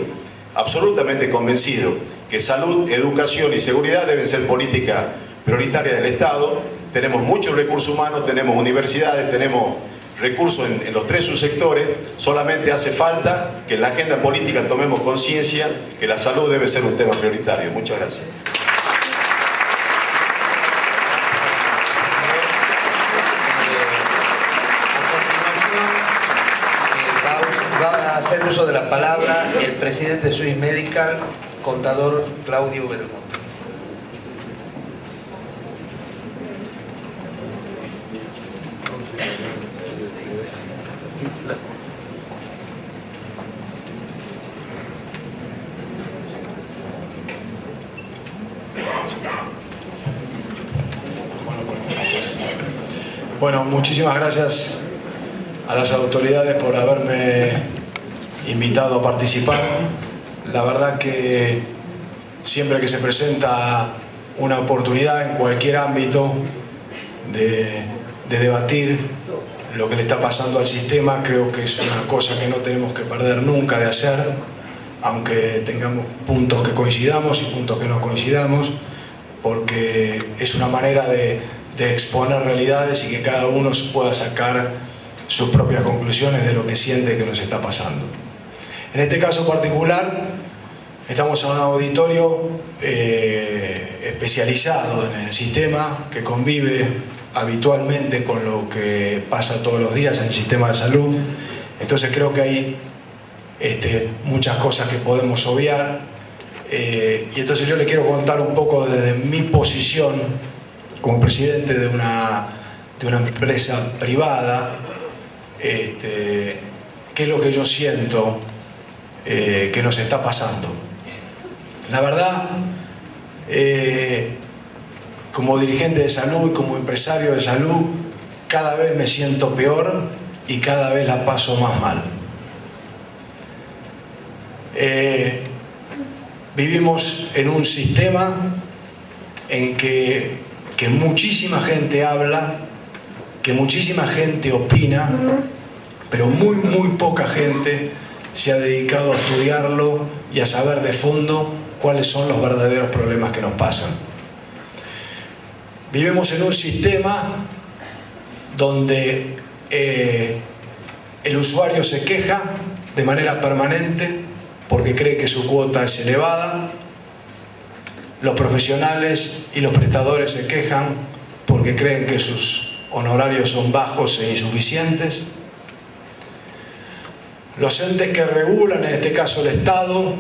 absolutamente convencidos, que salud, educación y seguridad deben ser políticas prioritarias del Estado. Tenemos muchos recursos humanos, tenemos universidades, tenemos recursos en los tres subsectores. Solamente hace falta que en la agenda política tomemos conciencia que la salud debe ser un tema prioritario. Muchas gracias. Va a hacer uso de la palabra el presidente de Swiss Medical, contador Claudio Belmonte. Bueno, muchísimas gracias a las autoridades por haberme invitado a participar. La verdad que siempre que se presenta una oportunidad en cualquier ámbito de debatir lo que le está pasando al sistema, creo que es una cosa que no tenemos que perder nunca de hacer, aunque tengamos puntos que coincidamos y puntos que no coincidamos, porque es una manera de exponer realidades y que cada uno pueda sacar sus propias conclusiones de lo que siente que nos está pasando. En este caso particular, estamos en un auditorio especializado en el sistema, que convive habitualmente con lo que pasa todos los días en el sistema de salud. Entonces creo que hay muchas cosas que podemos obviar, y entonces yo le quiero contar un poco desde mi posición como presidente de una empresa privada, qué es lo que yo siento que nos está pasando. La verdad, como dirigente de salud y como empresario de salud, cada vez me siento peor y cada vez la paso más mal. Vivimos en un sistema en que muchísima gente habla, que muchísima gente opina, pero muy poca gente se ha dedicado a estudiarlo y a saber de fondo cuáles son los verdaderos problemas que nos pasan. Vivimos en un sistema donde el usuario se queja de manera permanente porque cree que su cuota es elevada. Los profesionales y los prestadores se quejan porque creen que sus honorarios son bajos e insuficientes. Los entes que regulan, en este caso el Estado,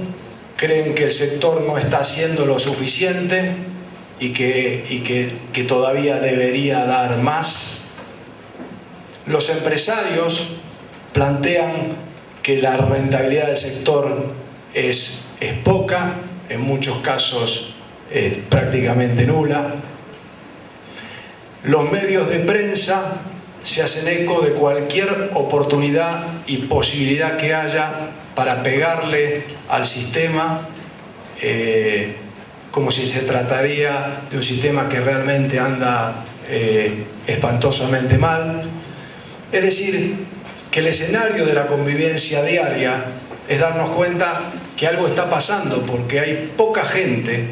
creen que el sector no está haciendo lo suficiente y que todavía debería dar más. Los empresarios plantean que la rentabilidad del sector es poca, en muchos casos prácticamente nula. Los medios de prensa se hacen eco de cualquier oportunidad y posibilidad que haya para pegarle al sistema, como si se trataría de un sistema que realmente anda espantosamente mal. Es decir, que el escenario de la convivencia diaria es darnos cuenta que algo está pasando, porque hay poca gente,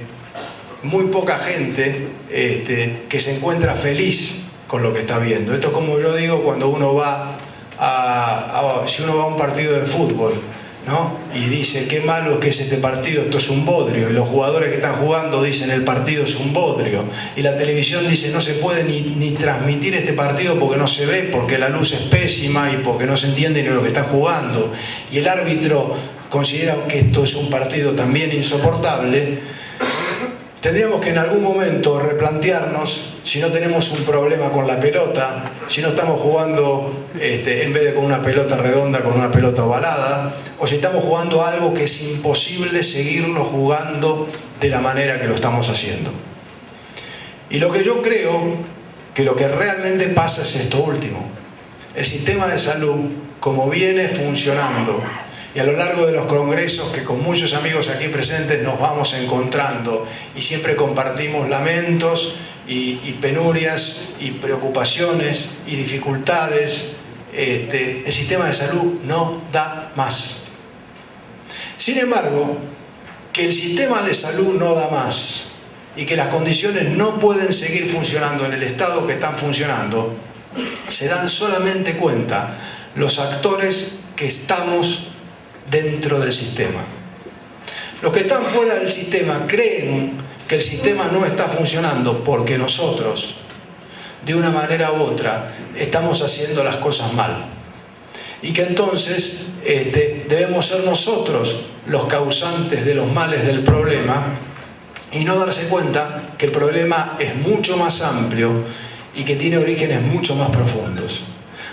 muy poca gente, que se encuentra feliz con lo que está viendo. Esto es como yo digo cuando uno va si uno va a un partido de fútbol, ¿no? Y dice, qué malo es que es este partido, esto es un bodrio. Y los jugadores que están jugando dicen, el partido es un bodrio. Y la televisión dice, no se puede ni transmitir este partido porque no se ve, porque la luz es pésima y porque no se entiende ni lo que está jugando. Y el árbitro considera que esto es un partido también insoportable. Tendríamos que en algún momento replantearnos si no tenemos un problema con la pelota, si no estamos jugando en vez de con una pelota redonda, con una pelota ovalada, o si estamos jugando algo que es imposible seguirlo jugando de la manera que lo estamos haciendo. Y lo que yo creo que lo que realmente pasa es esto último. El sistema de salud, como viene funcionando, y a lo largo de los congresos que con muchos amigos aquí presentes nos vamos encontrando y siempre compartimos lamentos y penurias y preocupaciones y dificultades, el sistema de salud no da más. Sin embargo, que el sistema de salud no da más y que las condiciones no pueden seguir funcionando en el estado que están funcionando, se dan solamente cuenta los actores que estamos dentro del sistema. Los que están fuera del sistema creen que el sistema no está funcionando porque nosotros, de una manera u otra, estamos haciendo las cosas mal. Y que entonces debemos ser nosotros los causantes de los males del problema y no darse cuenta que el problema es mucho más amplio y que tiene orígenes mucho más profundos.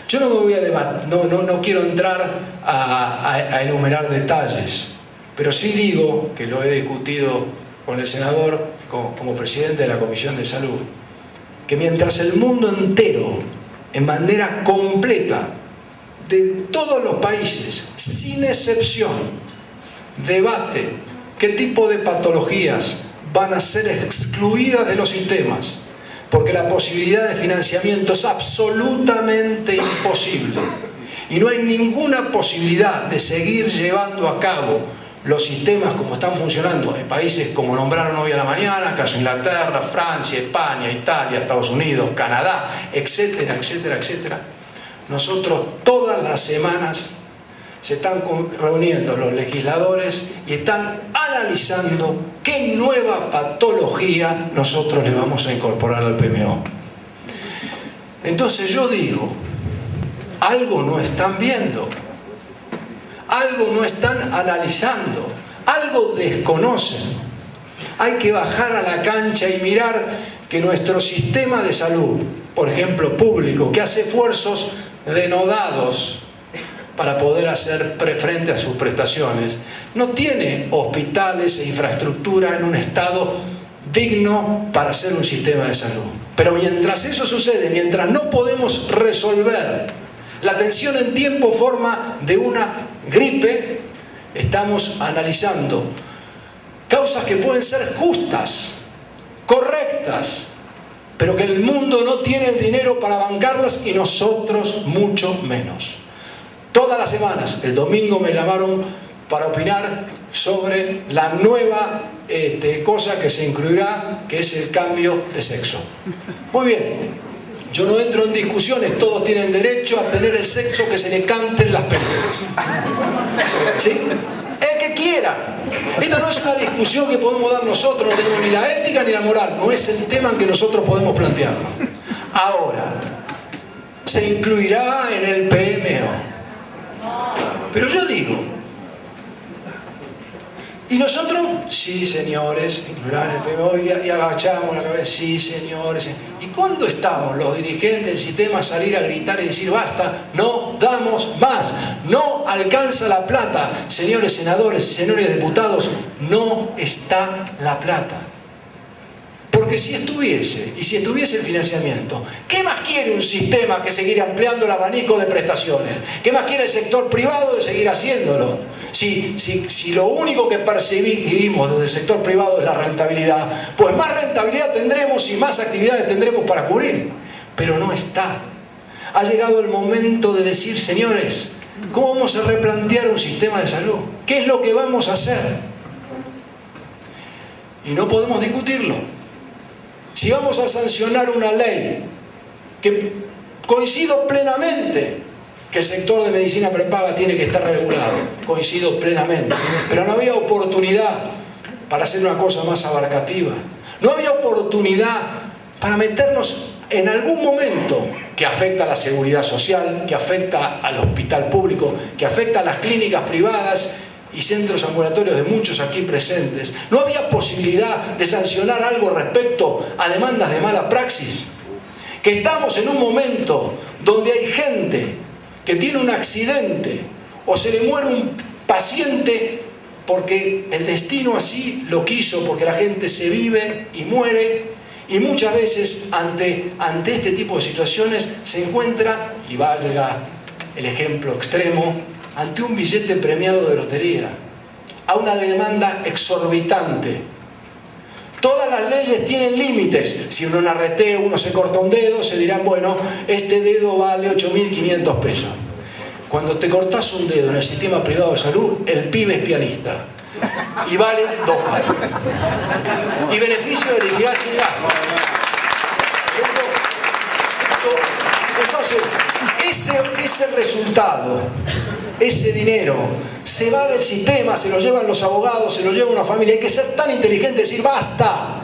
Yo no me voy a debatir, no quiero entrar a enumerar detalles, pero sí digo, que lo he discutido con el senador como presidente de la Comisión de Salud, que mientras el mundo entero, en manera completa, de todos los países, sin excepción, debate qué tipo de patologías van a ser excluidas de los sistemas, porque la posibilidad de financiamiento es absolutamente imposible y no hay ninguna posibilidad de seguir llevando a cabo los sistemas como están funcionando en países como nombraron hoy a la mañana, caso Inglaterra, Francia, España, Italia, Estados Unidos, Canadá, etcétera, etcétera, etcétera. Nosotros todas las semanas se están reuniendo los legisladores y están analizando qué nueva patología nosotros le vamos a incorporar al PMO. Entonces yo digo, algo no están viendo, algo no están analizando, algo desconocen. Hay que bajar a la cancha y mirar que nuestro sistema de salud, por ejemplo público, que hace esfuerzos denodados para poder hacer frente a sus prestaciones, no tiene hospitales e infraestructura en un estado digno para ser un sistema de salud. Pero mientras eso sucede, mientras no podemos resolver la atención en tiempo forma de una gripe, estamos analizando causas que pueden ser justas, correctas, pero que el mundo no tiene el dinero para bancarlas y nosotros mucho menos. Todas las semanas, el domingo me llamaron para opinar sobre la nueva cosa que se incluirá, que es el cambio de sexo. Muy bien, yo no entro en discusiones, todos tienen derecho a tener el sexo que se le cante en las pelotas. ¿Sí? El que quiera. Esto no es una discusión que podemos dar nosotros, no tenemos ni la ética ni la moral, no es el tema en que nosotros podemos plantearlo. Ahora, se incluirá en el PMO. Pero yo digo, ¿y nosotros? Sí, señores, incluirán el PMO y agachamos la cabeza, sí, señores. ¿Y cuándo estamos los dirigentes del sistema a salir a gritar y decir basta, no damos más, no alcanza la plata? Señores senadores, señores diputados, no está la plata. Porque si estuviese el financiamiento, ¿qué más quiere un sistema que seguir ampliando el abanico de prestaciones? ¿Qué más quiere el sector privado de seguir haciéndolo? Si lo único que percibimos desde el sector privado es la rentabilidad, pues más rentabilidad tendremos y más actividades tendremos para cubrir. Pero no está. Ha llegado el momento de decir, señores, ¿cómo vamos a replantear un sistema de salud? ¿Qué es lo que vamos a hacer? Y no podemos discutirlo. Si vamos a sancionar una ley que coincido plenamente que el sector de medicina prepaga tiene que estar regulado, coincido plenamente, pero no había oportunidad para hacer una cosa más abarcativa, no había oportunidad para meternos en algún momento que afecta a la seguridad social, que afecta al hospital público, que afecta a las clínicas privadas y centros ambulatorios de muchos aquí presentes. No había posibilidad de sancionar algo respecto a demandas de mala praxis. Que estamos en un momento donde hay gente que tiene un accidente o se le muere un paciente porque el destino así lo quiso, porque la gente se vive y muere, y muchas veces ante este tipo de situaciones se encuentra, y valga el ejemplo extremo, ante un billete premiado de lotería, a una demanda exorbitante. Todas las leyes tienen límites. Si uno arretea, uno se corta un dedo, se dirán, bueno, este dedo vale 8.500 pesos. Cuando te cortás un dedo en el sistema privado de salud, el pibe es pianista y vale 2 palos. Y beneficio de liquidez sin gasto. Entonces, ese resultado, ese dinero, se va del sistema, se lo llevan los abogados, se lo lleva una familia. Hay que ser tan inteligente y decir, basta.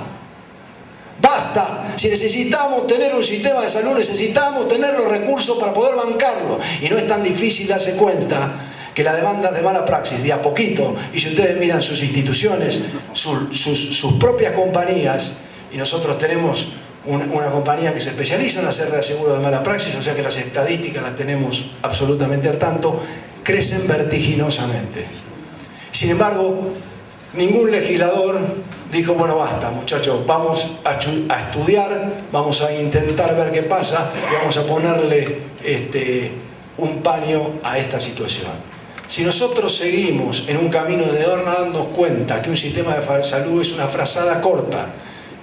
Basta. Si necesitamos tener un sistema de salud, necesitamos tener los recursos para poder bancarlo. Y no es tan difícil darse cuenta que la demanda de mala praxis, de a poquito, y si ustedes miran sus instituciones, sus propias compañías, y nosotros tenemos una compañía que se especializa en hacer reaseguro de mala praxis, o sea que las estadísticas las tenemos absolutamente al tanto, crecen vertiginosamente. Sin embargo, ningún legislador dijo, bueno, basta, muchachos, vamos a estudiar, vamos a intentar ver qué pasa y vamos a ponerle un paño a esta situación. Si nosotros seguimos en un camino de no darnos cuenta que un sistema de salud es una frazada corta,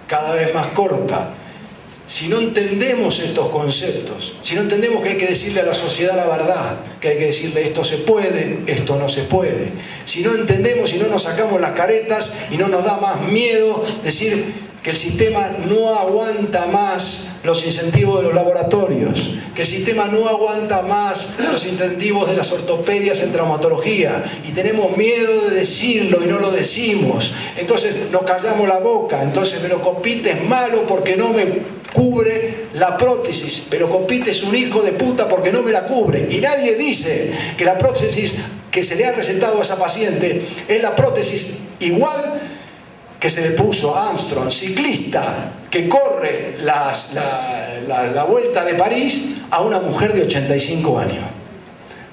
cada vez más corta, si no entendemos estos conceptos, si no entendemos que hay que decirle a la sociedad la verdad, que hay que decirle esto se puede, esto no se puede, si no entendemos y no nos sacamos las caretas y no nos da más miedo decir que el sistema no aguanta más los incentivos de los laboratorios, que el sistema no aguanta más los incentivos de las ortopedias en traumatología y tenemos miedo de decirlo y no lo decimos, entonces nos callamos la boca, entonces Velocopite es malo porque no me cubre la prótesis, Velocopite es un hijo de puta porque no me la cubre, y nadie dice que la prótesis que se le ha recetado a esa paciente es la prótesis igual que se le puso a Armstrong, ciclista que corre la Vuelta de París, a una mujer de 85 años.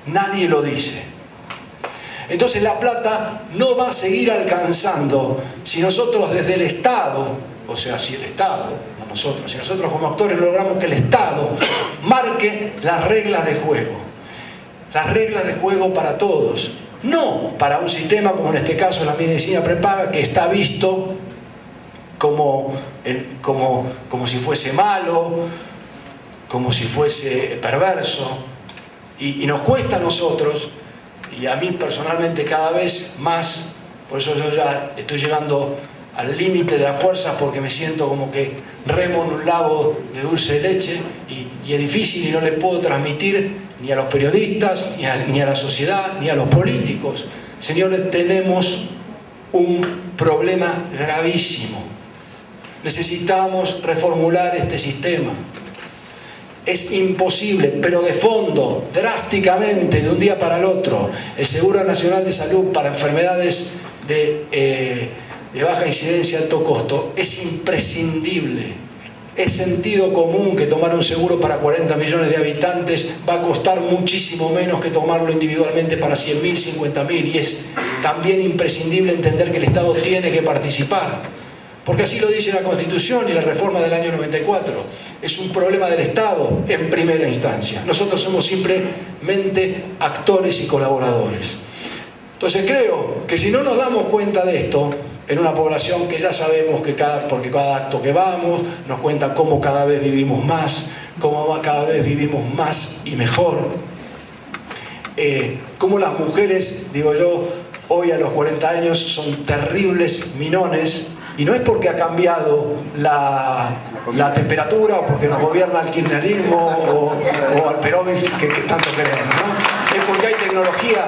Nadie lo dice. Entonces la plata no va a seguir alcanzando si nosotros desde el Estado, o sea, si el Estado, no nosotros, si nosotros como actores logramos que el Estado marque las reglas de juego. Las reglas de juego para todos. No para un sistema como en este caso la medicina prepaga, que está visto como si fuese malo, como si fuese perverso, y nos cuesta a nosotros, y a mí personalmente cada vez más, por eso yo ya estoy llegando al límite de la fuerza, porque me siento como que remo en un lago de dulce de leche y es difícil y no le puedo transmitir ni a los periodistas, ni a la sociedad, ni a los políticos. Señores, tenemos un problema gravísimo. Necesitamos reformular este sistema. Es imposible, pero de fondo, drásticamente, de un día para el otro, el Seguro Nacional de Salud para enfermedades de baja incidencia, alto costo, es imprescindible. Es sentido común que tomar un seguro para 40 millones de habitantes va a costar muchísimo menos que tomarlo individualmente para 100.000, 50.000, y es también imprescindible entender que el Estado tiene que participar, porque así lo dice la Constitución y la reforma del año 94. Es un problema del Estado en primera instancia. Nosotros somos simplemente actores y colaboradores. Entonces creo que si no nos damos cuenta de esto, en una población que ya sabemos que porque cada acto que vamos nos cuenta cómo cada vez vivimos más, cómo cada vez vivimos más y mejor, cómo las mujeres, digo yo, hoy a los 40 años son terribles minones, y no es porque ha cambiado la temperatura o porque nos gobierna el kirchnerismo o al Perón que tanto queremos, ¿no? Es porque hay tecnología.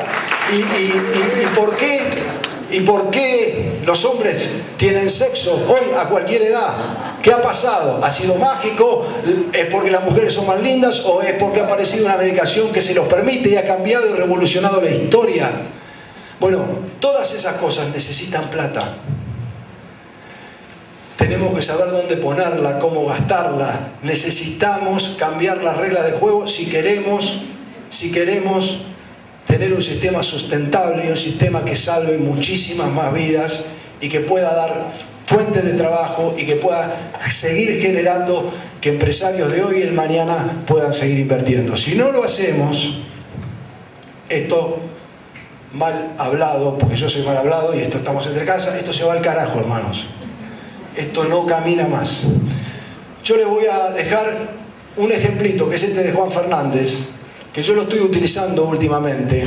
¿Y por qué los hombres tienen sexo hoy a cualquier edad? ¿Qué ha pasado? ¿Ha sido mágico? ¿Es porque las mujeres son más lindas? ¿O es porque ha aparecido una medicación que se los permite y ha cambiado y revolucionado la historia? Bueno, todas esas cosas necesitan plata. Tenemos que saber dónde ponerla, cómo gastarla. Necesitamos cambiar las reglas de juego si queremos tener un sistema sustentable y un sistema que salve muchísimas más vidas y que pueda dar fuentes de trabajo y que pueda seguir generando que empresarios de hoy y el mañana puedan seguir invirtiendo. Si no lo hacemos, esto mal hablado, porque yo soy mal hablado y esto estamos entre casa, esto se va al carajo, hermanos. Esto no camina más. Yo les voy a dejar un ejemplito, que es este de Juan Fernández, que yo lo estoy utilizando últimamente,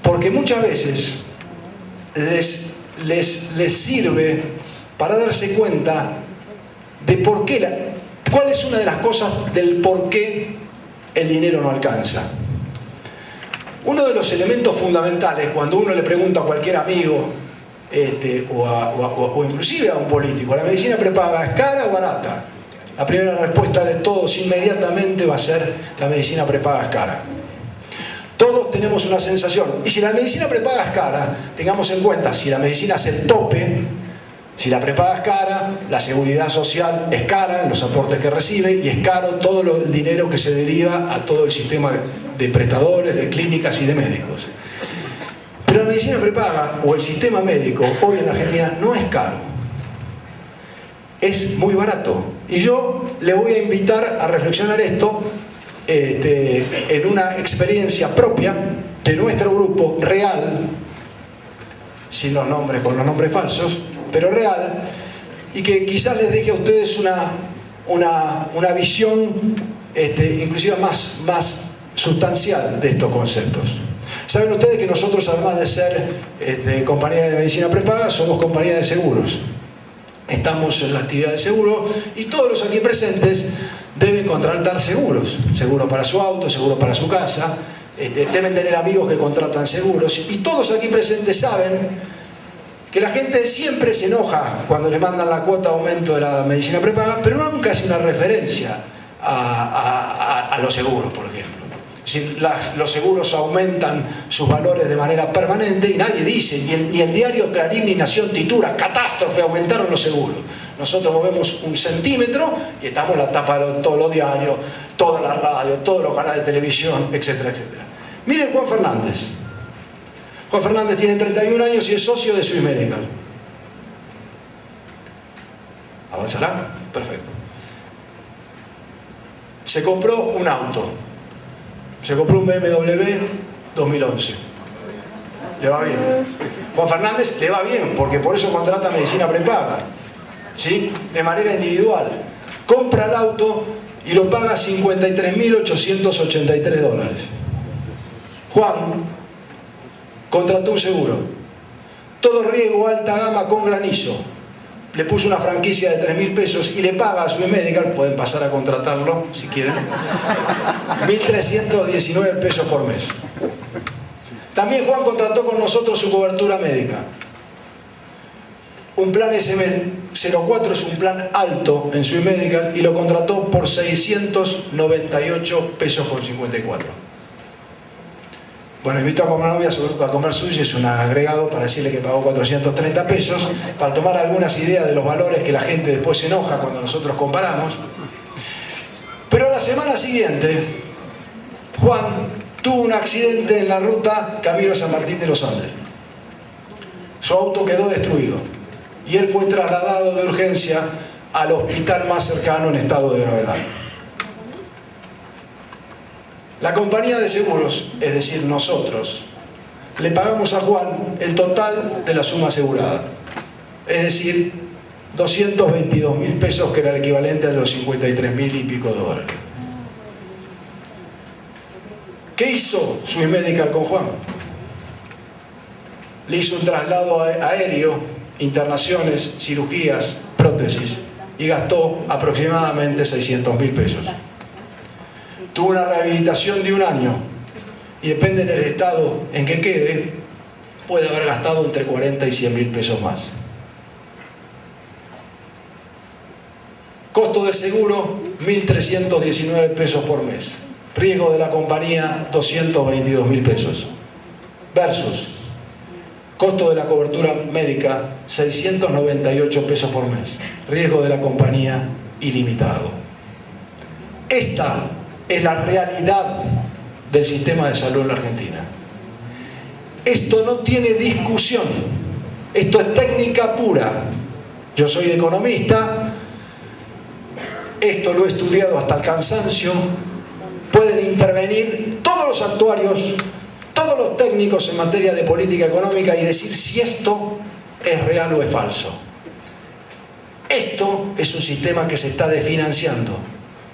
porque muchas veces les sirve para darse cuenta de por qué, cuál es una de las cosas del por qué el dinero no alcanza. Uno de los elementos fundamentales, cuando uno le pregunta a cualquier amigo, o inclusive a un político, ¿la medicina prepaga es cara o barata? La primera respuesta de todos inmediatamente va a ser: la medicina prepaga es cara. Todos tenemos una sensación. Y si la medicina prepaga es cara, tengamos en cuenta, si la medicina es el tope, si la prepaga es cara, la seguridad social es cara en los aportes que recibe, y es caro todo el dinero que se deriva a todo el sistema de prestadores, de clínicas y de médicos. Pero la medicina prepaga, o el sistema médico, hoy en Argentina no es caro. Es muy barato. Y yo le voy a invitar a reflexionar esto en una experiencia propia de nuestro grupo real, sin los nombres, con los nombres falsos, pero real, y que quizás les deje a ustedes una visión inclusive más sustancial de estos conceptos. Saben ustedes que nosotros, además de ser compañía de medicina prepaga, somos compañía de seguros. Estamos en la actividad del seguro y todos los aquí presentes deben contratar seguros. Seguro para su auto, seguro para su casa. Deben tener amigos que contratan seguros. Y todos aquí presentes saben que la gente siempre se enoja cuando le mandan la cuota de aumento de la medicina prepaga, pero nunca hace una referencia a los seguros, por ejemplo. Si los seguros aumentan sus valores de manera permanente y nadie dice, ni el diario Clarín ni Nación titula: catástrofe, aumentaron los seguros. Nosotros movemos 1 centímetro y estamos en la tapa de todos los diarios, todas las radios, todos los canales de televisión, etcétera, etcétera. Miren Juan Fernández. Juan Fernández tiene 31 años y es socio de Swiss Medical. ¿Avanzará? Perfecto. Se compró un auto. Se compró un BMW 2011. Le va bien. Juan Fernández le va bien, porque por eso contrata medicina prepaga, ¿sí? De manera individual. Compra el auto y lo paga $53.883. Juan contrató un seguro. Todo riesgo alta gama con granizo. Le puso una franquicia de 3.000 pesos y le paga a Swiss Medical, pueden pasar a contratarlo si quieren, 1.319 pesos por mes. También Juan contrató con nosotros su cobertura médica. Un plan SM04 es un plan alto en Swiss Medical y lo contrató por 698 pesos con 54. Bueno, invito a comer novia a comer sushi, es un agregado para decirle que pagó 430 pesos, para tomar algunas ideas de los valores que la gente después se enoja cuando nosotros comparamos. Pero la semana siguiente, Juan tuvo un accidente en la ruta camino a San Martín de los Andes. Su auto quedó destruido y él fue trasladado de urgencia al hospital más cercano en estado de gravedad. La compañía de seguros, es decir, nosotros, le pagamos a Juan el total de la suma asegurada. Es decir, 222.000 pesos, que era el equivalente a los 53.000 y pico dólares. ¿Qué hizo Swiss Medical con Juan? Le hizo un traslado aéreo, internaciones, cirugías, prótesis, y gastó aproximadamente 600.000 pesos. Tuvo una rehabilitación de 1 año y depende del estado en que quede, puede haber gastado entre 40 y 100.000 pesos más. Costo del seguro, 1.319 pesos por mes. Riesgo de la compañía, 222.000 pesos. Versus costo de la cobertura médica, 698 pesos por mes. Riesgo de la compañía, ilimitado. Esta es la realidad del sistema de salud en la Argentina. Esto no tiene discusión. Esto es técnica pura. Yo soy economista. Esto lo he estudiado hasta el cansancio. Pueden intervenir todos los actuarios, todos los técnicos en materia de política económica y decir si esto es real o es falso. Esto es un sistema que se está desfinanciando.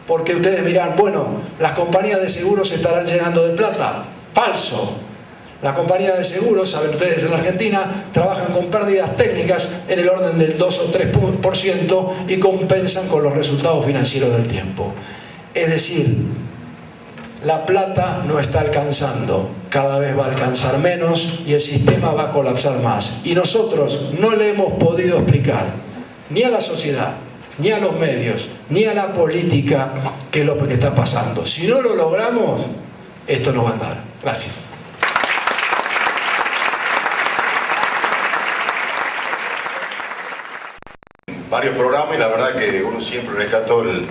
Porque ustedes dirán, bueno, las compañías de seguros se estarán llenando de plata. Falso. Las compañías de seguros, saben ustedes, en la Argentina trabajan con pérdidas técnicas en el orden del 2 o 3% y compensan con los resultados financieros del tiempo. Es decir, la plata no está alcanzando, cada vez va a alcanzar menos y el sistema va a colapsar más. Y nosotros no le hemos podido explicar ni a la sociedad, ni a los medios, ni a la política qué es lo que está pasando. Si no lo logramos, esto no va a andar. Gracias. Varios programas y la verdad que uno siempre rescató el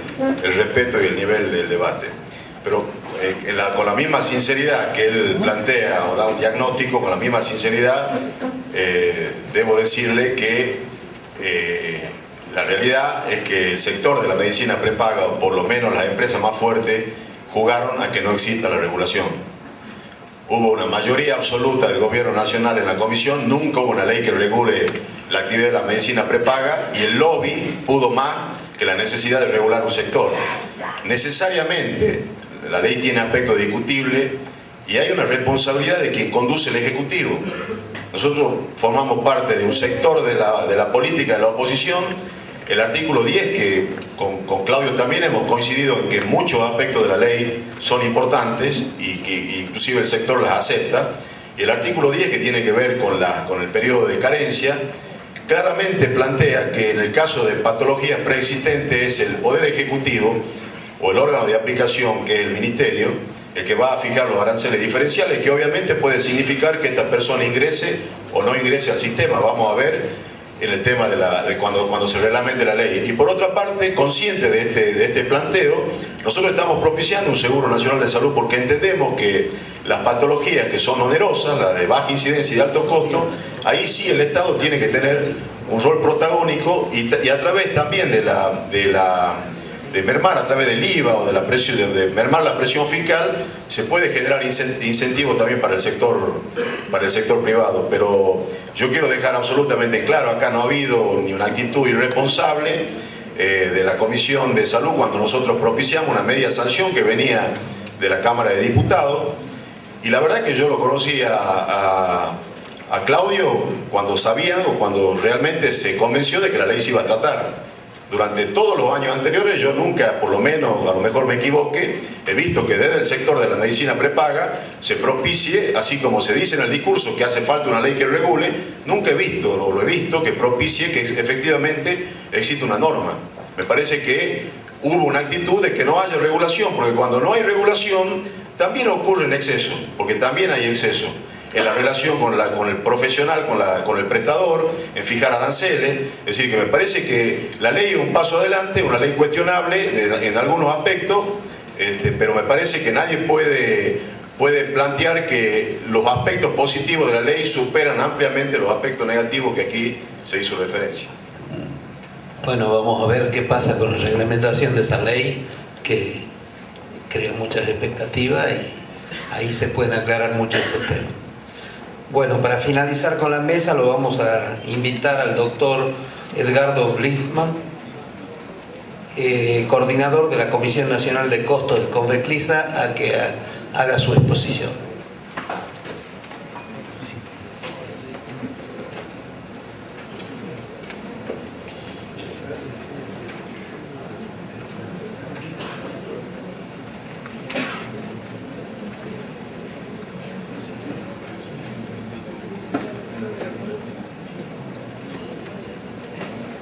respeto y el nivel del debate. Pero con la misma sinceridad que él plantea o da un diagnóstico, con la misma sinceridad, debo decirle que la realidad es que el sector de la medicina prepaga, o por lo menos las empresas más fuertes, jugaron a que no exista la regulación. Hubo una mayoría absoluta del gobierno nacional en la comisión, nunca hubo una ley que regule la actividad de la medicina prepaga y el lobby pudo más que la necesidad de regular un sector. Necesariamente la ley tiene aspectos discutibles y hay una responsabilidad de quien conduce el Ejecutivo. Nosotros formamos parte de un sector de la política de la oposición. El artículo 10, que con Claudio también hemos coincidido en que muchos aspectos de la ley son importantes y que inclusive el sector las acepta. Y el artículo 10, que tiene que ver con el periodo de carencia, claramente plantea que en el caso de patologías preexistentes es el Poder Ejecutivo o el órgano de aplicación, que es el Ministerio, el que va a fijar los aranceles diferenciales, que obviamente puede significar que esta persona ingrese o no ingrese al sistema. Vamos a ver en el tema de cuando se reglamente la ley. Y por otra parte, consciente de este planteo, nosotros estamos propiciando un Seguro Nacional de Salud porque entendemos que las patologías que son onerosas, las de baja incidencia y de alto costo, ahí sí el Estado tiene que tener un rol protagónico y a través también de mermar a través del IVA o de mermar la presión fiscal, se puede generar incentivos también para el sector privado. Pero yo quiero dejar absolutamente claro, acá no ha habido ni una actitud irresponsable de la Comisión de Salud cuando nosotros propiciamos una media sanción que venía de la Cámara de Diputados. Y la verdad que yo lo conocí a Claudio cuando sabían o cuando realmente se convenció de que la ley se iba a tratar. Durante todos los años anteriores yo nunca, por lo menos, a lo mejor me equivoque, he visto que desde el sector de la medicina prepaga se propicie, así como se dice en el discurso que hace falta una ley que regule, nunca he visto, o lo he visto, que propicie que efectivamente existe una norma. Me parece que hubo una actitud de que no haya regulación, porque cuando no hay regulación también ocurre en exceso, porque también hay exceso en la relación con el profesional, con el prestador, en fijar aranceles. Es decir, que me parece que la ley es un paso adelante, una ley cuestionable en algunos aspectos, pero me parece que nadie puede plantear que los aspectos positivos de la ley superan ampliamente los aspectos negativos que aquí se hizo referencia. Bueno, vamos a ver qué pasa con la reglamentación de esa ley que crea muchas expectativas y ahí se pueden aclarar muchos de estos temas. Bueno, para finalizar con la mesa lo vamos a invitar al doctor Edgardo Blisman, coordinador de la Comisión Nacional de Costos de Conveclisa, a que haga su exposición.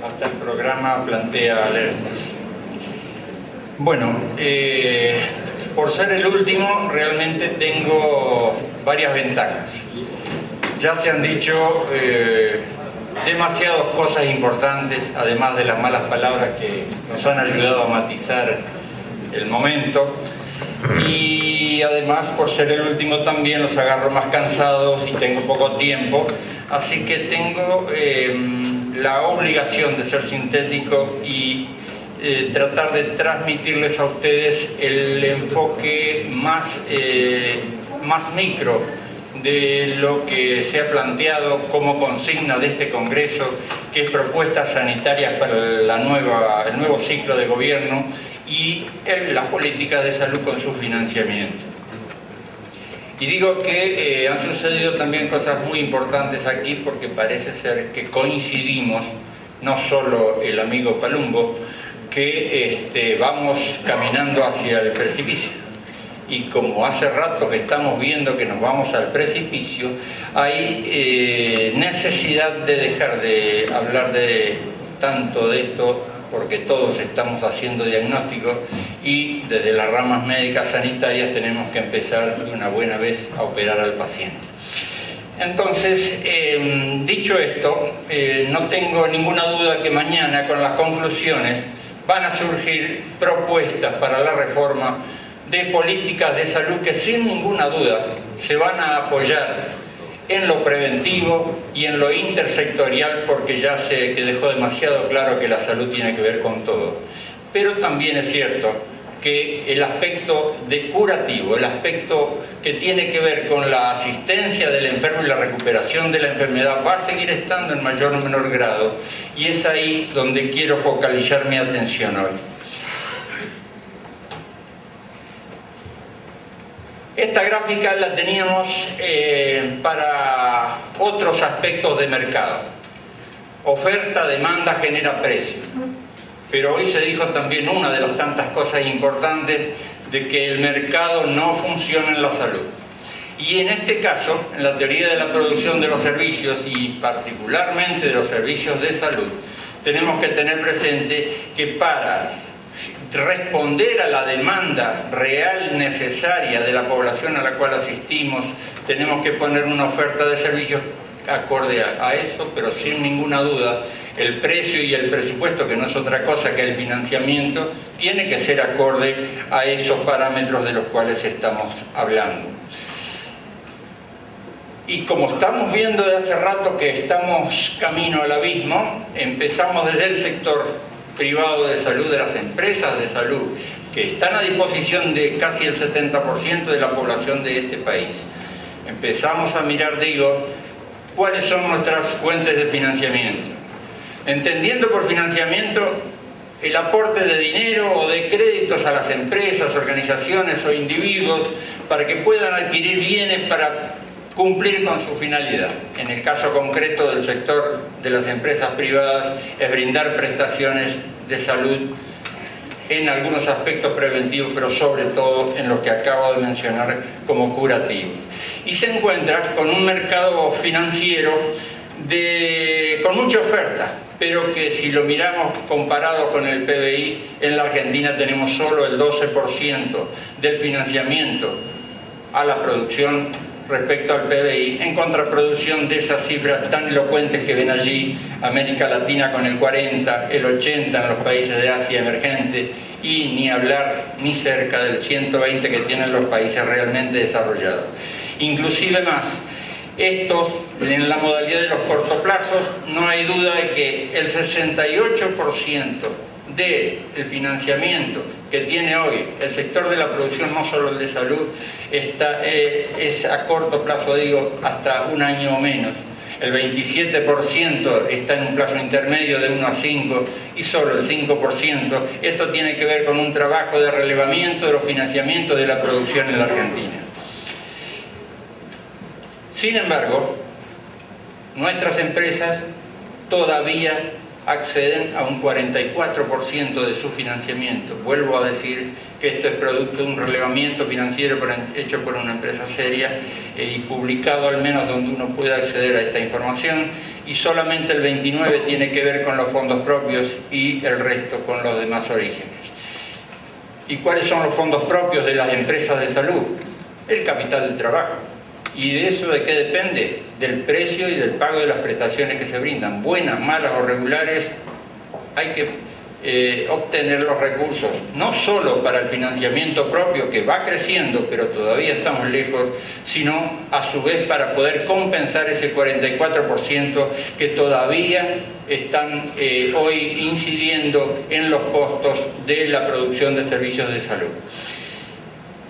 Hasta el programa plantea alertas. Bueno, por ser el último, realmente tengo varias ventajas. Ya se han dicho demasiadas cosas importantes, además de las malas palabras que nos han ayudado a matizar el momento. Y además, por ser el último también, los agarro más cansados y tengo poco tiempo. Así que tengo la obligación de ser sintético y tratar de transmitirles a ustedes el enfoque más micro de lo que se ha planteado como consigna de este Congreso, que es propuestas sanitarias para el nuevo ciclo de gobierno y las políticas de salud con su financiamiento. Y digo que han sucedido también cosas muy importantes aquí, porque parece ser que coincidimos, no solo el amigo Palumbo, que vamos caminando hacia el precipicio. Y como hace rato que estamos viendo que nos vamos al precipicio, hay necesidad de dejar de hablar tanto de esto, porque todos estamos haciendo diagnósticos y desde las ramas médicas sanitarias tenemos que empezar de una buena vez a operar al paciente. Entonces, dicho esto, no tengo ninguna duda que mañana con las conclusiones van a surgir propuestas para la reforma de políticas de salud que sin ninguna duda se van a apoyar en lo preventivo y en lo intersectorial, porque ya sé que dejó demasiado claro que la salud tiene que ver con todo. Pero también es cierto que el aspecto de curativo, el aspecto que tiene que ver con la asistencia del enfermo y la recuperación de la enfermedad va a seguir estando en mayor o menor grado, y es ahí donde quiero focalizar mi atención hoy. Esta gráfica la teníamos para otros aspectos de mercado. Oferta, demanda, genera precio. Pero hoy se dijo también una de las tantas cosas importantes, de que el mercado no funciona en la salud. Y en este caso, en la teoría de la producción de los servicios, y particularmente de los servicios de salud, tenemos que tener presente que para responder a la demanda real necesaria de la población a la cual asistimos, tenemos que poner una oferta de servicios acorde a eso, pero sin ninguna duda el precio y el presupuesto, que no es otra cosa que el financiamiento, tiene que ser acorde a esos parámetros de los cuales estamos hablando. Y como estamos viendo de hace rato que estamos camino al abismo, empezamos desde el sector privado de salud, de las empresas de salud, que están a disposición de casi el 70% de la población de este país. Empezamos a mirar, cuáles son nuestras fuentes de financiamiento. Entendiendo por financiamiento el aporte de dinero o de créditos a las empresas, organizaciones o individuos para que puedan adquirir bienes para cumplir con su finalidad. En el caso concreto del sector de las empresas privadas, es brindar prestaciones de salud en algunos aspectos preventivos, pero sobre todo en lo que acabo de mencionar como curativo. Y se encuentra con un mercado financiero con mucha oferta, pero que si lo miramos comparado con el PBI, en la Argentina tenemos solo el 12% del financiamiento a la producción respecto al PBI, en contraproducción de esas cifras tan elocuentes que ven allí, América Latina con el 40, el 80 en los países de Asia emergente, y ni hablar ni cerca del 120 que tienen los países realmente desarrollados. Inclusive más, estos, en la modalidad de los cortoplazos, no hay duda de que el 68% del financiamiento que tiene hoy el sector de la producción, no solo el de salud, es a corto plazo, hasta un año o menos. el 27% está en un plazo intermedio de 1 a 5 y solo el 5%. Esto tiene que ver con un trabajo de relevamiento de los financiamientos de la producción en la Argentina. Sin embargo, nuestras empresas todavía acceden a un 44% de su financiamiento. Vuelvo a decir que esto es producto de un relevamiento financiero hecho por una empresa seria y publicado al menos donde uno pueda acceder a esta información, y solamente el 29% tiene que ver con los fondos propios y el resto con los demás orígenes. ¿Y cuáles son los fondos propios de las empresas de salud? El capital del trabajo. ¿Y de eso de qué depende? Del precio y del pago de las prestaciones que se brindan. Buenas, malas o regulares, hay que obtener los recursos, no solo para el financiamiento propio, que va creciendo, pero todavía estamos lejos, sino a su vez para poder compensar ese 44% que todavía están hoy incidiendo en los costos de la producción de servicios de salud.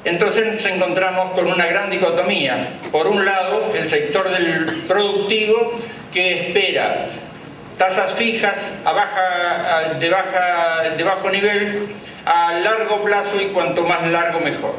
Entonces nos encontramos con una gran dicotomía. Por un lado, el sector del productivo, que espera tasas fijas de bajo nivel a largo plazo, y cuanto más largo mejor.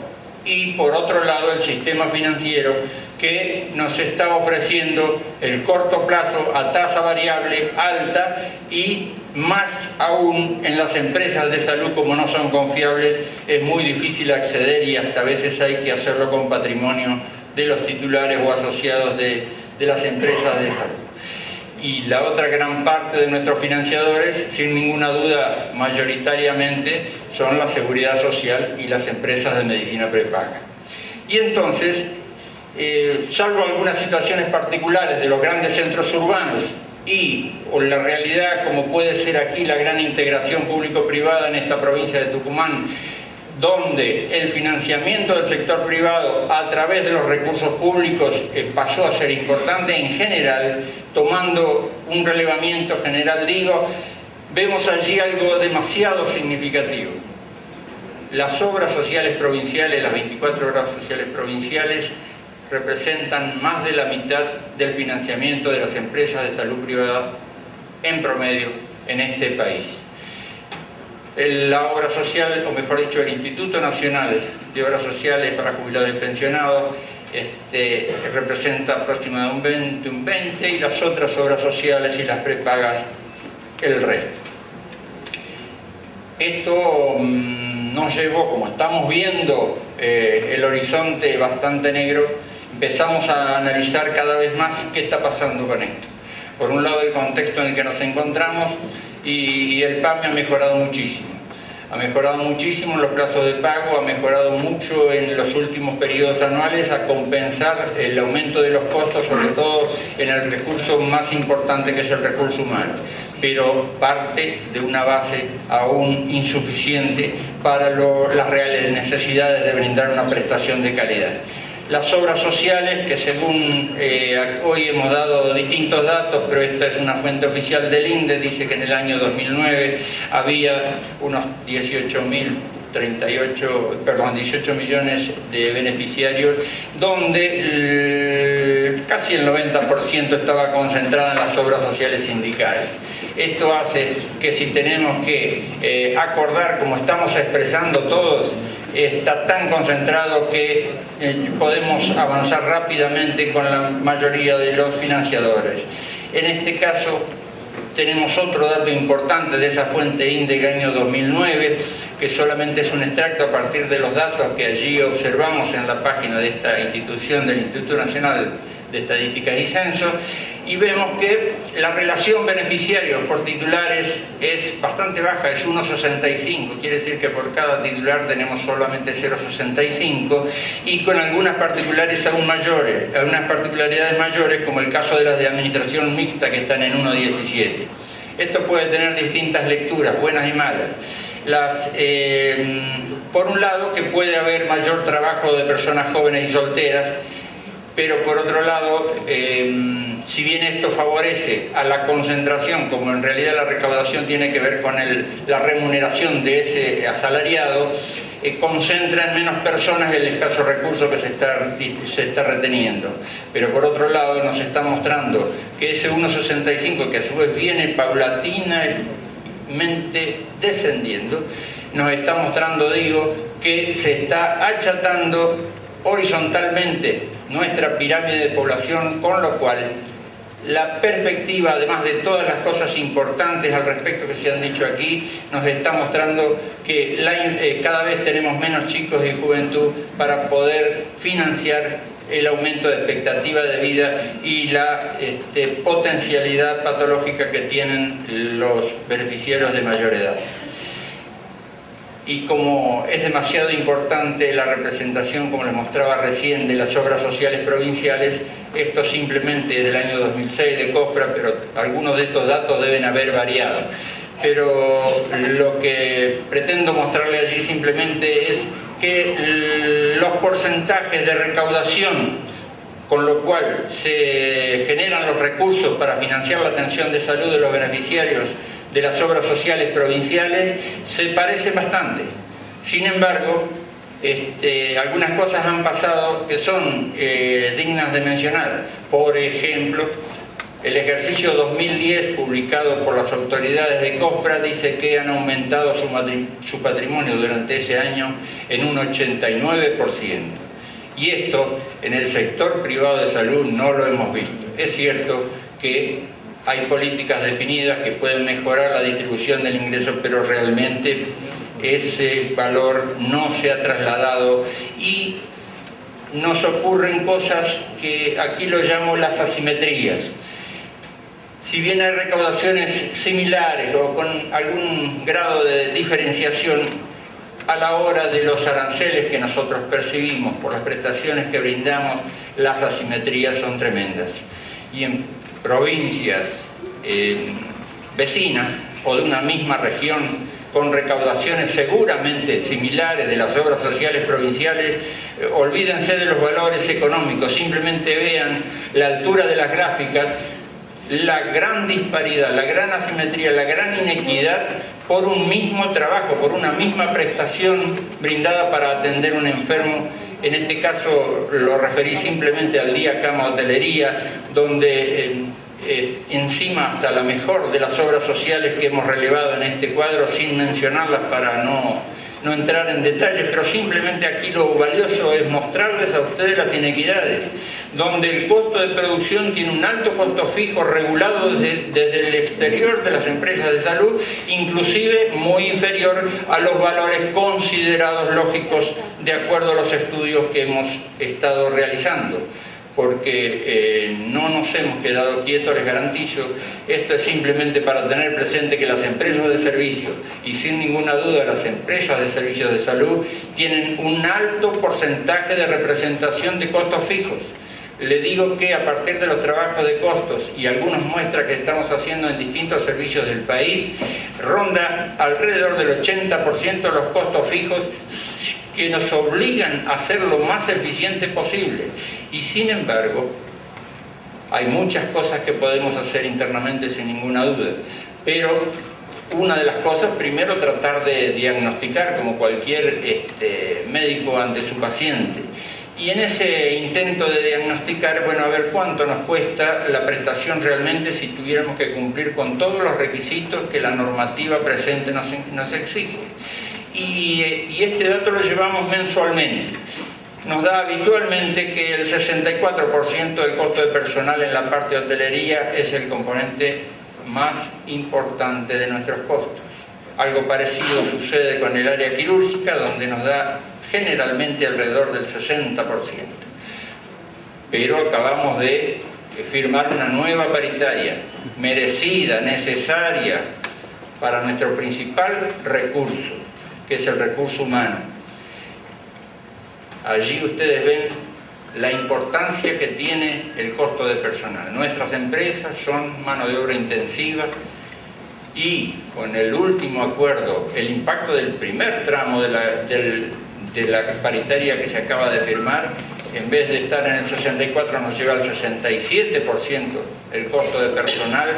Y por otro lado, el sistema financiero, que nos está ofreciendo el corto plazo a tasa variable alta, y más aún en las empresas de salud, como no son confiables, es muy difícil acceder, y hasta a veces hay que hacerlo con patrimonio de los titulares o asociados de las empresas de salud. Y la otra gran parte de nuestros financiadores, sin ninguna duda, mayoritariamente, son la Seguridad Social y las empresas de medicina prepaga. Y entonces, salvo algunas situaciones particulares de los grandes centros urbanos o la realidad como puede ser aquí la gran integración público-privada en esta provincia de Tucumán, donde el financiamiento del sector privado a través de los recursos públicos pasó a ser importante en general, tomando un relevamiento general, vemos allí algo demasiado significativo. Las obras sociales provinciales, las 24 obras sociales provinciales, representan más de la mitad del financiamiento de las empresas de salud privada en promedio en este país. La obra social, o mejor dicho, el Instituto Nacional de Obras Sociales para Jubilados y Pensionados, representa aproximadamente un 20%, y las otras obras sociales y las prepagas el resto. Esto nos llevó, como estamos viendo el horizonte bastante negro, empezamos a analizar cada vez más qué está pasando con esto. Por un lado, el contexto en el que nos encontramos, y el PAMI ha mejorado muchísimo. Ha mejorado muchísimo en los plazos de pago, ha mejorado mucho en los últimos periodos anuales a compensar el aumento de los costos, sobre todo en el recurso más importante, que es el recurso humano, pero parte de una base aún insuficiente para las reales necesidades de brindar una prestación de calidad. Las obras sociales, que según hoy hemos dado distintos datos, pero esta es una fuente oficial del INDE, dice que en el año 2009 había unos 18 millones de beneficiarios, donde casi el 90% estaba concentrada en las obras sociales sindicales. Esto hace que, si tenemos que acordar, como estamos expresando todos, está tan concentrado que podemos avanzar rápidamente con la mayoría de los financiadores. En este caso, tenemos otro dato importante de esa fuente INDE año 2009, que solamente es un extracto a partir de los datos que allí observamos en la página de esta institución, del Instituto Nacional de Estadísticas y Censo, y vemos que la relación beneficiarios por titulares es bastante baja, es 1,65, quiere decir que por cada titular tenemos solamente 0,65, y con algunas particularidades aún mayores, algunas particularidades mayores, como el caso de las de administración mixta, que están en 1,17. Esto puede tener distintas lecturas, buenas y malas. Por un lado, que puede haber mayor trabajo de personas jóvenes y solteras, pero por otro lado, si bien esto favorece a la concentración, como en realidad la recaudación tiene que ver con la remuneración de ese asalariado, concentra en menos personas el escaso recurso que se está reteniendo. Pero por otro lado nos está mostrando que ese 1,65, que a su vez viene paulatinamente descendiendo, nos está mostrando, digo, que se está achatando horizontalmente nuestra pirámide de población, con lo cual la perspectiva, además de todas las cosas importantes al respecto que se han dicho aquí, nos está mostrando que cada vez tenemos menos chicos y juventud para poder financiar el aumento de expectativa de vida y la potencialidad patológica que tienen los beneficiarios de mayor edad. Y como es demasiado importante la representación, como les mostraba recién, de las obras sociales provinciales, esto simplemente es del año 2006 de COSPRA, pero algunos de estos datos deben haber variado. Pero lo que pretendo mostrarle allí simplemente es que los porcentajes de recaudación con lo cual se generan los recursos para financiar la atención de salud de los beneficiarios de las obras sociales provinciales se parecen bastante. Sin embargo, algunas cosas han pasado que son dignas de mencionar. Por ejemplo, el ejercicio 2010 publicado por las autoridades de COSPRA dice que han aumentado su patrimonio durante ese año en un 89%. Y esto en el sector privado de salud no lo hemos visto. Es cierto que hay políticas definidas que pueden mejorar la distribución del ingreso, pero realmente ese valor no se ha trasladado y nos ocurren cosas que aquí lo llamo las asimetrías. Si bien hay recaudaciones similares o con algún grado de diferenciación, a la hora de los aranceles que nosotros percibimos por las prestaciones que brindamos, las asimetrías son tremendas. Y en provincias vecinas o de una misma región con recaudaciones seguramente similares de las obras sociales provinciales, olvídense de los valores económicos, simplemente vean la altura de las gráficas, la gran disparidad, la gran asimetría, la gran inequidad por un mismo trabajo, por una misma prestación brindada para atender a un enfermo. En este caso lo referí simplemente al día cama hotelería, donde encima hasta la mejor de las obras sociales que hemos relevado en este cuadro, sin mencionarlas para no entrar en detalles, pero simplemente aquí lo valioso es mostrarles a ustedes las inequidades, donde el costo de producción tiene un alto costo fijo regulado desde el exterior de las empresas de salud, inclusive muy inferior a los valores considerados lógicos de acuerdo a los estudios que hemos estado realizando. Porque no nos hemos quedado quietos, les garantizo. Esto es simplemente para tener presente que las empresas de servicios, y sin ninguna duda las empresas de servicios de salud, tienen un alto porcentaje de representación de costos fijos. Le digo que a partir de los trabajos de costos y algunas muestras que estamos haciendo en distintos servicios del país, ronda alrededor del 80% de los costos fijos que nos obligan a ser lo más eficiente posible. Y sin embargo, hay muchas cosas que podemos hacer internamente sin ninguna duda. Pero una de las cosas, primero, tratar de diagnosticar como cualquier médico ante su paciente. Y en ese intento de diagnosticar, bueno, a ver cuánto nos cuesta la prestación realmente si tuviéramos que cumplir con todos los requisitos que la normativa presente nos exige. Y este dato lo llevamos mensualmente. Nos da habitualmente que el 64% del costo de personal en la parte de hotelería es el componente más importante de nuestros costos. Algo parecido sucede con el área quirúrgica, donde nos da generalmente alrededor del 60%. Pero acabamos de firmar una nueva paritaria, merecida, necesaria, para nuestro principal recurso, que es el recurso humano. Allí ustedes ven la importancia que tiene el costo de personal. Nuestras empresas son mano de obra intensiva y con el último acuerdo, el impacto del primer tramo de la paritaria que se acaba de firmar en vez de estar en el 64 nos lleva al 67% el costo de personal.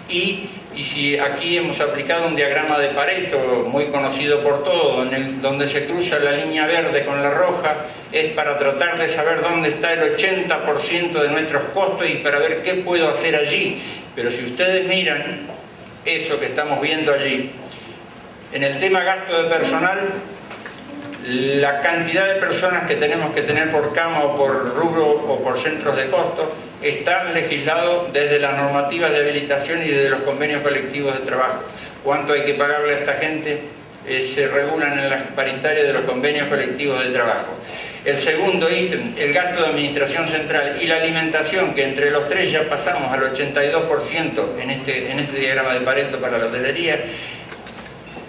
Y si aquí hemos aplicado un diagrama de Pareto muy conocido por todos, donde se cruza la línea verde con la roja, es para tratar de saber dónde está el 80% de nuestros costos y para ver qué puedo hacer allí. Pero si ustedes miran eso que estamos viendo allí, en el tema gasto de personal, la cantidad de personas que tenemos que tener por cama o por rubro o por centros de costo están legislados desde las normativas de habilitación y desde los convenios colectivos de trabajo. ¿Cuánto hay que pagarle a esta gente? Se regulan en las paritarias de los convenios colectivos de trabajo. El segundo ítem, el gasto de administración central y la alimentación, que entre los tres ya pasamos al 82% en este diagrama de Pareto para la hotelería,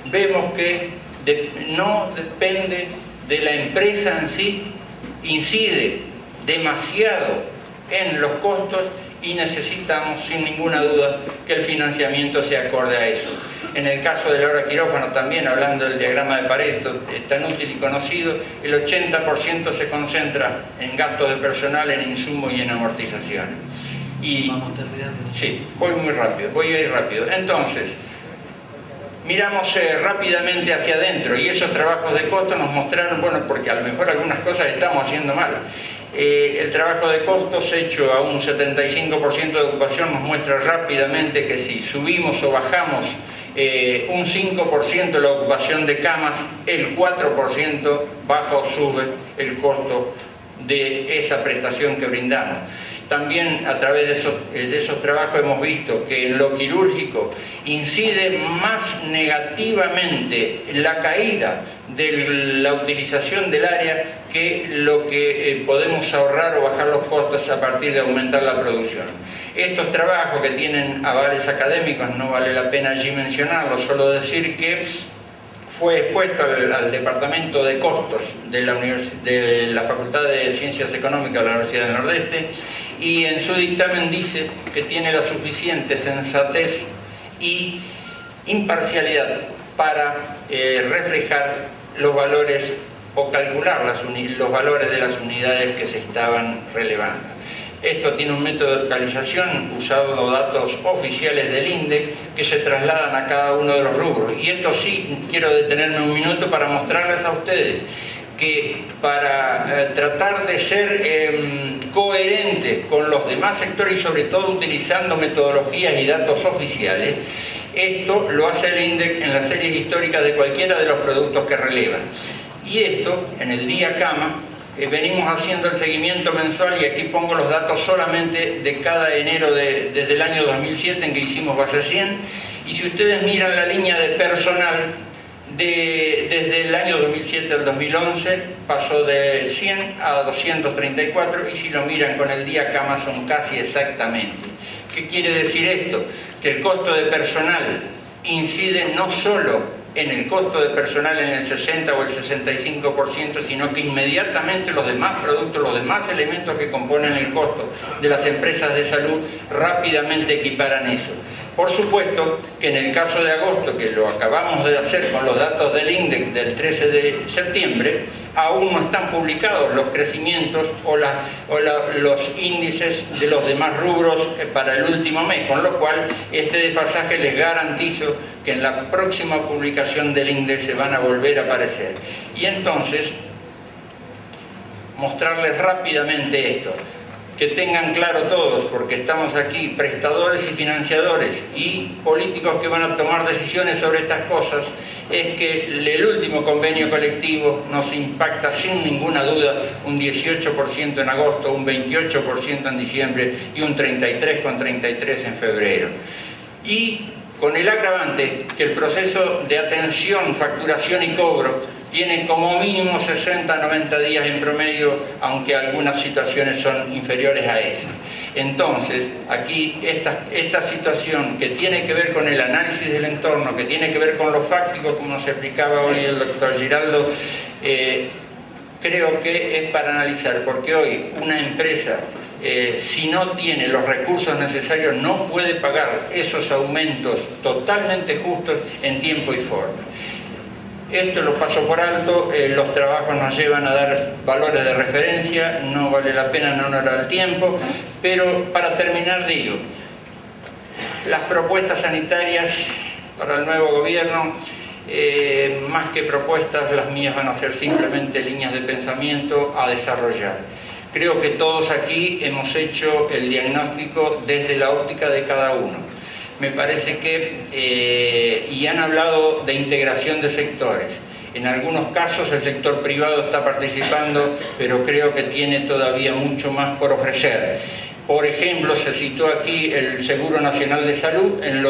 vemos que no depende de la empresa en sí, incide demasiado en los costos y necesitamos sin ninguna duda que el financiamiento se acorde a eso. En el caso de la hora quirófano también, hablando del diagrama de Pareto, tan útil y conocido, el 80% se concentra en gastos de personal, en insumos y en amortizaciones. Y, vamos terminando. Sí, voy a ir rápido. Entonces, miramos rápidamente hacia adentro y esos trabajos de costo nos mostraron, bueno, porque a lo mejor algunas cosas estamos haciendo mal. El trabajo de costos hecho a un 75% de ocupación nos muestra rápidamente que si subimos o bajamos un 5% la ocupación de camas, el 4% baja o sube el costo de esa prestación que brindamos. También a través de esos trabajos hemos visto que en lo quirúrgico incide más negativamente la caída de la utilización del área que lo que podemos ahorrar o bajar los costos a partir de aumentar la producción. Estos trabajos que tienen avales académicos, no vale la pena allí mencionarlos, solo decir que fue expuesto al Departamento de Costos de la Facultad de Ciencias Económicas de la Universidad del Nordeste, y en su dictamen dice que tiene la suficiente sensatez y imparcialidad para reflejar los valores o calcular los valores de las unidades que se estaban relevando. Esto tiene un método de actualización usando datos oficiales del INDEC que se trasladan a cada uno de los rubros. Y esto sí, quiero detenerme un minuto para mostrarles a ustedes que para tratar de ser coherentes con los demás sectores y sobre todo utilizando metodologías y datos oficiales, esto lo hace el INDEC en las series históricas de cualquiera de los productos que releva. Y esto, en el día cama, venimos haciendo el seguimiento mensual y aquí pongo los datos solamente de cada enero desde el año 2007 en que hicimos base 100, y si ustedes miran la línea de personal desde el año 2007 al 2011 pasó de 100 a 234 y si lo miran con el día cama son casi exactamente. ¿Qué quiere decir esto? Que el costo de personal incide no solo en el costo de personal en el 60 o el 65%, sino que inmediatamente los demás productos, los demás elementos que componen el costo de las empresas de salud rápidamente equiparan eso. Por supuesto que en el caso de agosto, que lo acabamos de hacer con los datos del INDEC del 13 de septiembre, aún no están publicados los crecimientos o los índices de los demás rubros para el último mes, con lo cual este desfasaje les garantizo que en la próxima publicación del INDEC se van a volver a aparecer. Y entonces, mostrarles rápidamente esto. Que tengan claro todos, porque estamos aquí, prestadores y financiadores y políticos que van a tomar decisiones sobre estas cosas, es que el último convenio colectivo nos impacta sin ninguna duda un 18% en agosto, un 28% en diciembre y un 33,33% en febrero. Y con el agravante que el proceso de atención, facturación y cobro tiene como mínimo 60 a 90 días en promedio, aunque algunas situaciones son inferiores a esa. Entonces, aquí esta situación que tiene que ver con el análisis del entorno, que tiene que ver con lo fáctico, como nos explicaba hoy el doctor Giraldo, creo que es para analizar, porque hoy una empresa, si no tiene los recursos necesarios, no puede pagar esos aumentos totalmente justos en tiempo y forma. Esto lo paso por alto, los trabajos nos llevan a dar valores de referencia, no vale la pena, no nos da el tiempo, pero para terminar digo, las propuestas sanitarias para el nuevo gobierno, más que propuestas, las mías van a ser simplemente líneas de pensamiento a desarrollar. Creo que todos aquí hemos hecho el diagnóstico desde la óptica de cada uno. Me parece que, y han hablado de integración de sectores. En algunos casos el sector privado está participando, pero creo que tiene todavía mucho más por ofrecer. Por ejemplo, se citó aquí el Seguro Nacional de Salud. En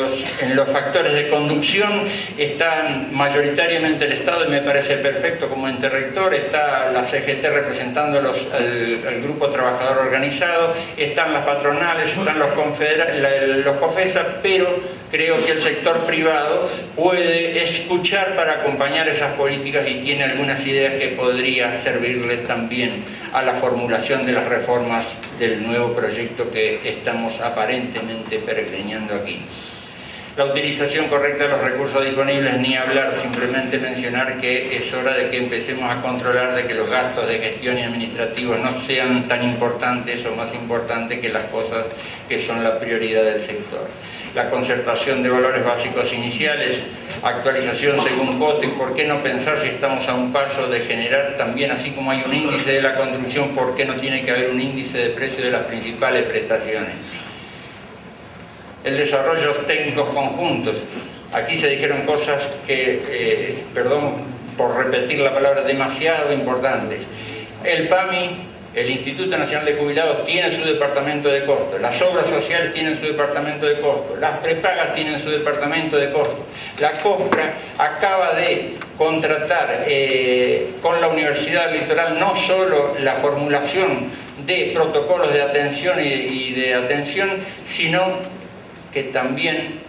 los factores de conducción están mayoritariamente el Estado, y me parece perfecto como ente rector. Está la CGT representando al grupo trabajador organizado, están las patronales, están los COFESA, pero creo que el sector privado puede escuchar para acompañar esas políticas y tiene algunas ideas que podría servirle también a la formulación de las reformas del nuevo proyecto que estamos aparentemente peregrinando aquí. La utilización correcta de los recursos disponibles, ni hablar, simplemente mencionar que es hora de que empecemos a controlar de que los gastos de gestión y administrativos no sean tan importantes o más importantes que las cosas que son la prioridad del sector. La concertación de valores básicos iniciales, actualización según cote, ¿por qué no pensar si estamos a un paso de generar también, así como hay un índice de la construcción, por qué no tiene que haber un índice de precio de las principales prestaciones? El desarrollo de los técnicos conjuntos. Aquí se dijeron cosas que, perdón por repetir la palabra, demasiado importantes. El PAMI, el Instituto Nacional de Jubilados, tiene su departamento de costo, las obras sociales tienen su departamento de costo, las prepagas tienen su departamento de costo. La COSPRA acaba de contratar con la Universidad del Litoral no solo la formulación de protocolos de atención y de atención, sino que también,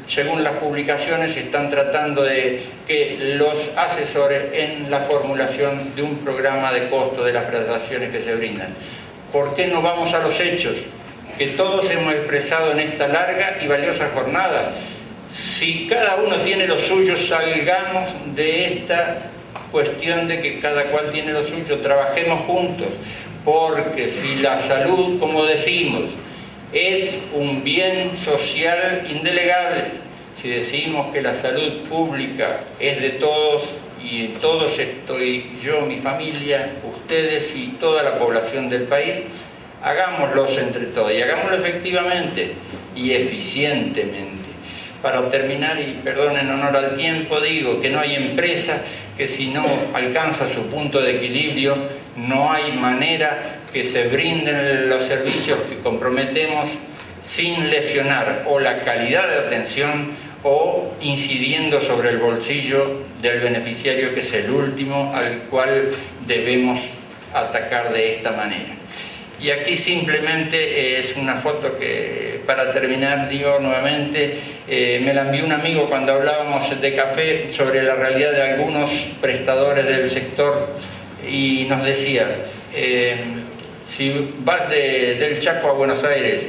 según las publicaciones, están tratando de que los asesores en la formulación de un programa de costo de las prestaciones que se brindan. ¿Por qué no vamos a los hechos que todos hemos expresado en esta larga y valiosa jornada? Si cada uno tiene lo suyo, salgamos de esta cuestión de que cada cual tiene lo suyo, trabajemos juntos, porque si la salud, como decimos, es un bien social indelegable, si decimos que la salud pública es de todos, y en todos estoy yo, mi familia, ustedes y toda la población del país, hagámoslos entre todos y hagámoslo efectivamente y eficientemente. Para terminar, y perdón, en honor al tiempo, digo que no hay empresa que si no alcanza su punto de equilibrio, no hay manera que se brinden los servicios que comprometemos sin lesionar o la calidad de atención o incidiendo sobre el bolsillo del beneficiario, que es el último al cual debemos atacar de esta manera. Y aquí simplemente es una foto que, para terminar, digo nuevamente, me la envió un amigo cuando hablábamos de café sobre la realidad de algunos prestadores del sector y nos decía, si vas del Chaco a Buenos Aires,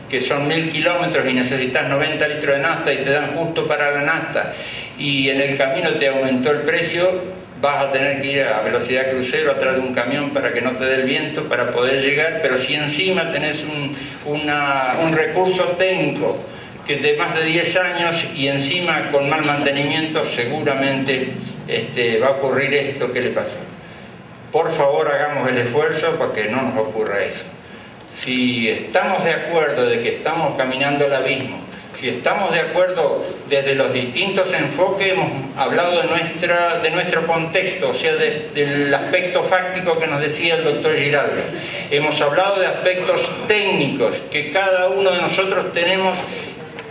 que son 1000 kilómetros y necesitas 90 litros de nafta y te dan justo para la nafta y en el camino te aumentó el precio, vas a tener que ir a velocidad crucero atrás de un camión para que no te dé el viento para poder llegar, pero si encima tenés un recurso técnico que de más de 10 años y encima con mal mantenimiento, seguramente va a ocurrir esto que le pasó. Por favor, hagamos el esfuerzo para que no nos ocurra eso. Si estamos de acuerdo de que estamos caminando al abismo, si estamos de acuerdo desde los distintos enfoques, hemos hablado de nuestro contexto, o sea, del aspecto fáctico que nos decía el doctor Giraldo. Hemos hablado de aspectos técnicos, que cada uno de nosotros tenemos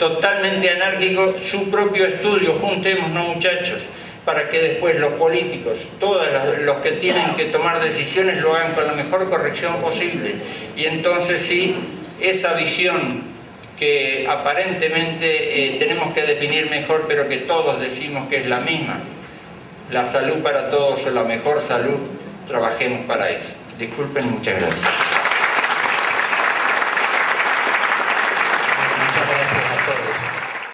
totalmente anárquico su propio estudio. Juntémonos, muchachos, para que después los políticos, todos los que tienen que tomar decisiones, lo hagan con la mejor corrección posible. Y entonces sí, esa visión que aparentemente tenemos que definir mejor, pero que todos decimos que es la misma, la salud para todos o la mejor salud, trabajemos para eso. Disculpen, muchas gracias.